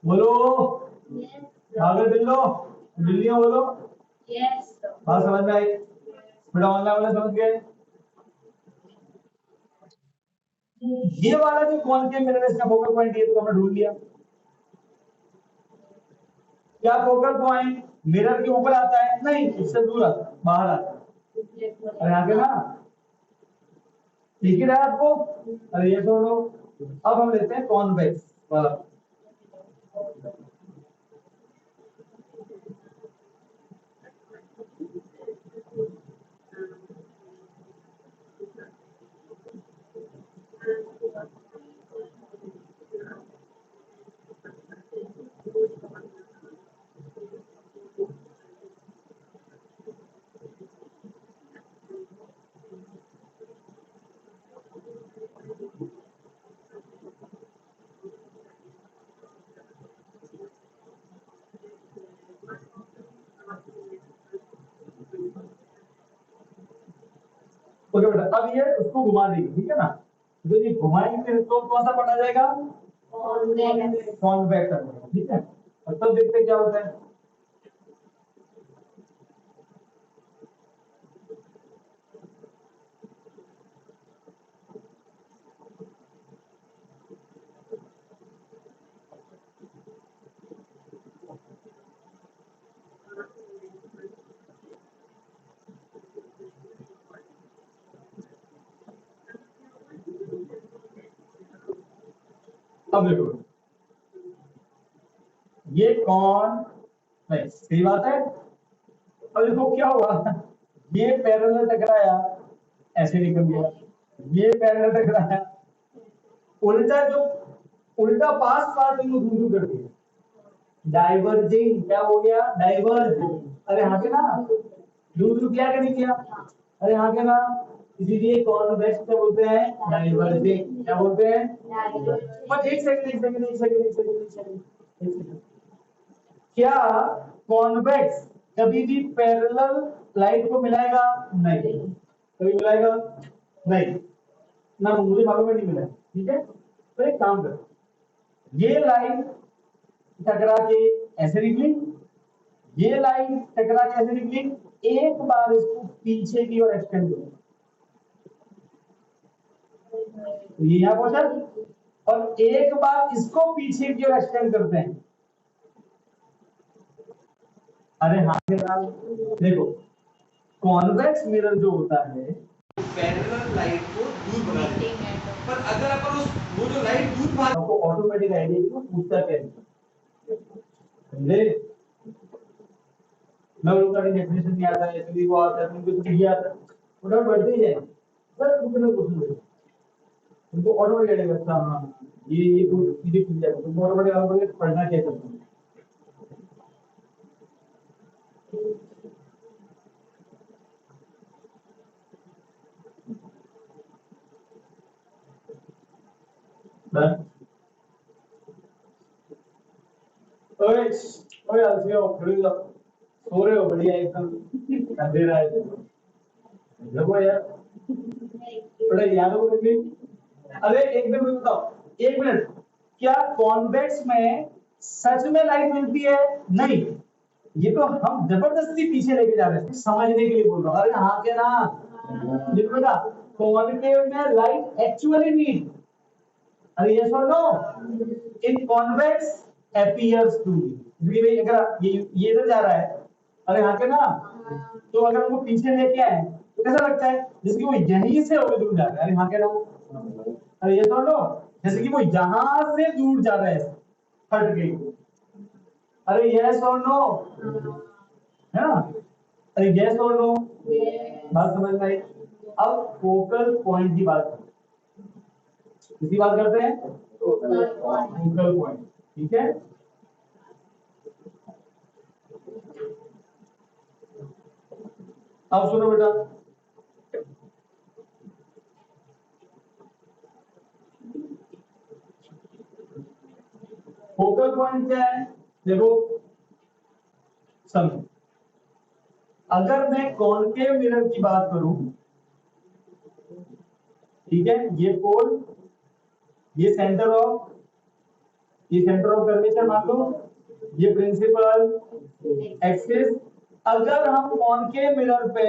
बोलो, आगे बिल्लो, बिल्लियों बोलो। यस बात समझ में आई? बेटा ऑनलाइन वाले समझ गए? ये वाला जो कॉनकेव मिरर है इसका फोकल पॉइंट ये तो हमने ढूंढ लिया। क्या फोकल पॉइंट मिरर के ऊपर आता है? नहीं, इससे दूर आता है, बाहर आता है। अरे आगे ना, ठीक ही रहा आपको? अरे ये छोड़ो, अब हम लेते हैं कॉन्वेक्स वाला। ओके बेटा, अब ये उसको घुमा देंगे, ठीक है ना? जो ये घुमाएंगे तो कौन सा पढ़ा जाएगा, कॉन्वेक्स, ठीक है? और तब देखते हैं क्या होता है। अब देखो, ये कौन, नहीं सही बात है। अब देखो क्या हुआ, ये पैरेलल टकराया, ऐसे निकल गया, ये पैरेलल टकराया, उल्टा जो उल्टा पास पास इनको दूर दूर कर दिया, डाइवर्जिंग। क्या हो गया, डाइवर्ज। अरे हाँ के ना, दूर दूर किया कि नहीं किया? अरे हाँ के ना, इसीलिए कॉन्वेक्स क्या बोलते हैं, डाइवर्जिंग। क्या बोलते हैं? बस एक सेकंड, एक सेकंड, एक सेकंड, एक सेकंड, एक सेकंड, एक सेकंड। क्या कॉन्वेक्स कभी भी पैरेलल लाइट को मिलाएगा? नहीं। कभी मिलाएगा? नहीं ना, मुझे मालूम है नहीं मिला है, ठीक है? तो एक काम करो, ये लाइन टकरा के ऐसे निकली, ये लाइन टकरा के ऐसे निकली, एक बार इसको पीछे की ओर एक्सटेंड करो, तो ये यहां पहुंचा, और एक बार इसको पीछे की ओर एक्सटेंड करते हैं। अरे हाँ देखो, कॉन्वेक्स मिरर जो होता है पैरेलल लाइट को दूर बना देता है, पर अगर अपन उस वो जो लाइट दूर भाग आपको ऑटोमेटिक आइडिया को पूछता कैसे, समझे? मैं लोगों का डेफिनेशन नहीं आता है, सभी को आता है, तुमको तो ये आता है, फटाफट बढ़ते ही जाएंगे। बस तुमको मैं क्वेश्चन दे, तुमको ऑटोमेटिक आइडिया लगता है, हाँ ये कुछ चीजें खुल जाएगी, तुमको ऑटोमेटिक आना पड़ेगा पढ़ना क्या करना है। बस ओए ओए आलसी हो, खड़े हो जाओ, सो रहे हो बढ़िया एकदम, अंधेरा है देखो यार, थोड़ा याद हो गई। अरे एक मिनट बताओ, एक मिनट, क्या कॉन्वेक्स में सच में लाइट मिलती है? नहीं, ये तो हम जबरदस्ती पीछे लेके जा रहे हैं, समझने के लिए बोल रहा हूँ। अरे हाँ के ना, देखो बेटा, कॉन्वेक्स में लाइट एक्चुअली नहीं, अरे यस और no, in convex appears to be, भाई अगर ये इधर जा रहा है, अरे हाँ के ना, तो अगर हमको पीछे लेके आए तो कैसा लगता है, जैसे कि वो यहीं से होकर दूर जा रहा है। अरे हाँ के ना, अरे ये समझ लो, जैसे कि वो यहां से दूर जा रहा है, हट गई। अरे यस और नो, है ना? अरे यस और नो, बात समझ में आई? अब फोकल पॉइंट की बात करते हैं, किसकी बात करते हैं, फोकल पॉइंट, ठीक है? अब सुनो बेटा, पॉइंट क्या है, देखो समझो, अगर मैं कॉनकेव मिरर की बात करूं, ठीक है, ये पोल, ये सेंटर ऑफ कर्वेचर मान लो, ये प्रिंसिपल एक्सिस। अगर हम कॉनकेव मिरर पे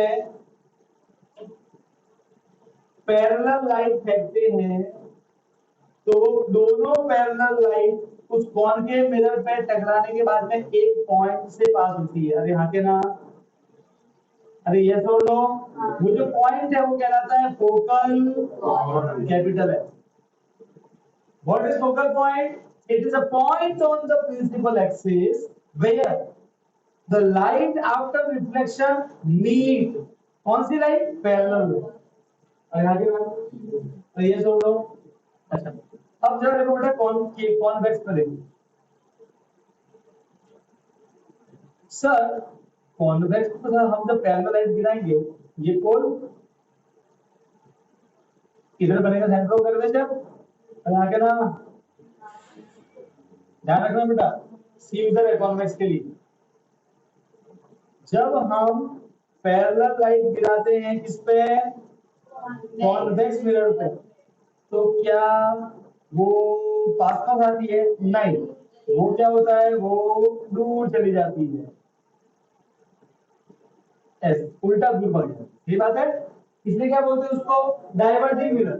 पैरेलल लाइट फेंकते हैं तो दोनों पैरेलल लाइट उस कॉनकेव मिरर पे टकराने के बाद में एक पॉइंट से पास होती है। अरे हाँ के ना, अरे यस और नो, वो जो पॉइंट है वो कहलाता है फोकल, कैपिटल है। What is focal point? It is a point on the principal axis where the light after reflection meet, कौन सी लाइट? पैरेलल। अरे आगे तो ये सुन लो। अच्छा, अब जरा देखो बेटा कॉन्वेक्स में देखो सर, कॉन्वेक्स पर हम जब पैरेलल लाइट गिराएंगे, ये पोल इधर बनेगा सेंटर ऑफ कर्वेचर, और आगे ना ध्यान रखना बेटा, सी उधर है कॉन्वेक्स के लिए। जब हम पैरेलल लाइट गिराते हैं किस पे? कॉन्वेक्स मिरर पे, तो क्या वो पास पास आती है? नहीं, वो क्या होता है, वो दूर चली जाती है, ऐसे उल्टा दूर भाग जाती है। ये बात है, इसलिए क्या बोलते हैं उसको? Diverging mirror.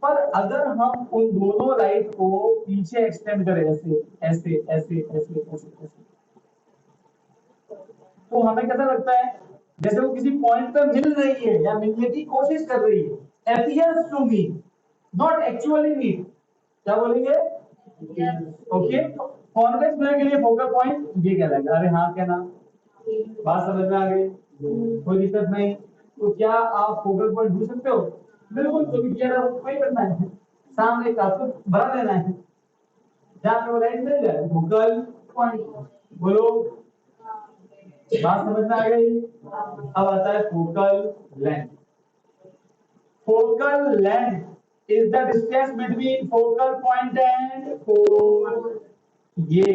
पर अगर हम उन दोनों लाइट को पीछे एक्सटेंड करें, ऐसे ऐसे ऐसे ऐसे ऐसे ऐसे, तो हमें कैसा लगता है जैसे वो किसी पॉइंट पे मिल रही है या मिलने की कोशिश कर रही है। appears to me, not actually me। क्या बोलेंगे? ओके, कॉन्वेक्स मिरर के लिए फोकल पॉइंट ये कहलाएगा। अरे हाँ क्या ना, बात समझ में आ गई? कोई दिक्कत नहीं। तो क्या आप फोकल पॉइंट ढूंढ सकते हो? बिल्कुल, जो भी किया था वो वही करना है, सामने का तो भरा देना है, जहां पे वो लाइन मिल जाए फोकल पॉइंट। बोलो, बात समझ में आ गई? अब आता है focal length. Focal length is the distance between focal point and pole. ये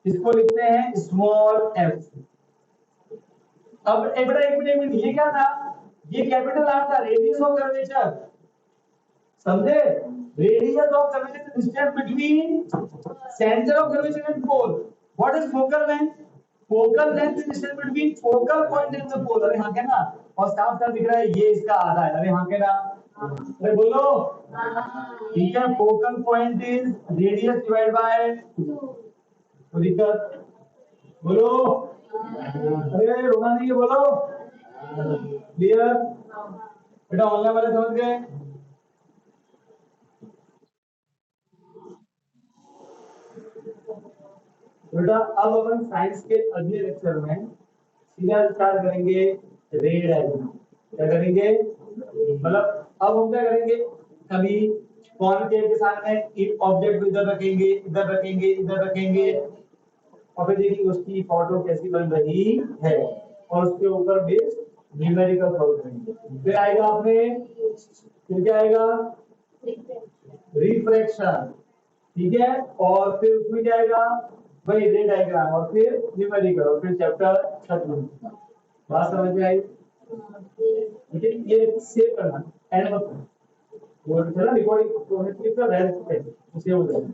इसको लिखते हैं स्मॉल एफ। अब एक मिनट, ये क्या था? ये कैपिटल आर था, रेडियस ऑफ कर्वेचर, समझे? Radius of curvature distance between centre of curvature and pole. What is focal length? Focal length is distance between focal point and the pole. अरे हाँ के ना, और साफ साफ दिख रहा है ये इसका आधा है। अरे हाँ के ना, अरे बोलो, ठीक है, focal point is radius divide by 2। दिक्कत? बोलो, अरे रोना नहीं है, बोलो। क्लियर बेटा? ऑनलाइन वाले समझ गए? बेटा अब अपन साइंस के अगले लेक्चर में सीधा स्टार्ट करेंगे रे डायग्राम। क्या करेंगे? मतलब अब हम क्या करेंगे, कभी कॉनकेव के सामने एक ऑब्जेक्ट को इधर रखेंगे, इधर रखेंगे, इधर रखेंगे, और फिर देखिए उसकी फोटो कैसी बन रही है, और उसके ऊपर बेस्ड न्यूमेरिकल सॉल्व करेंगे। फिर आएगा आपने, फिर क्या आएगा? रिफ्रैक्शन, ठीक है, और फिर उसमें क्या आएगा? वही रे डायग्राम, और फिर न्यूमेरिकल, और फिर चैप्टर खत्म। बात समझ में आई? ठीक है, ये सेव करना एंड मत, वो चला रिकॉर्डिंग तो है, क्लिक कर रहे हैं, उसे हो जाएगा।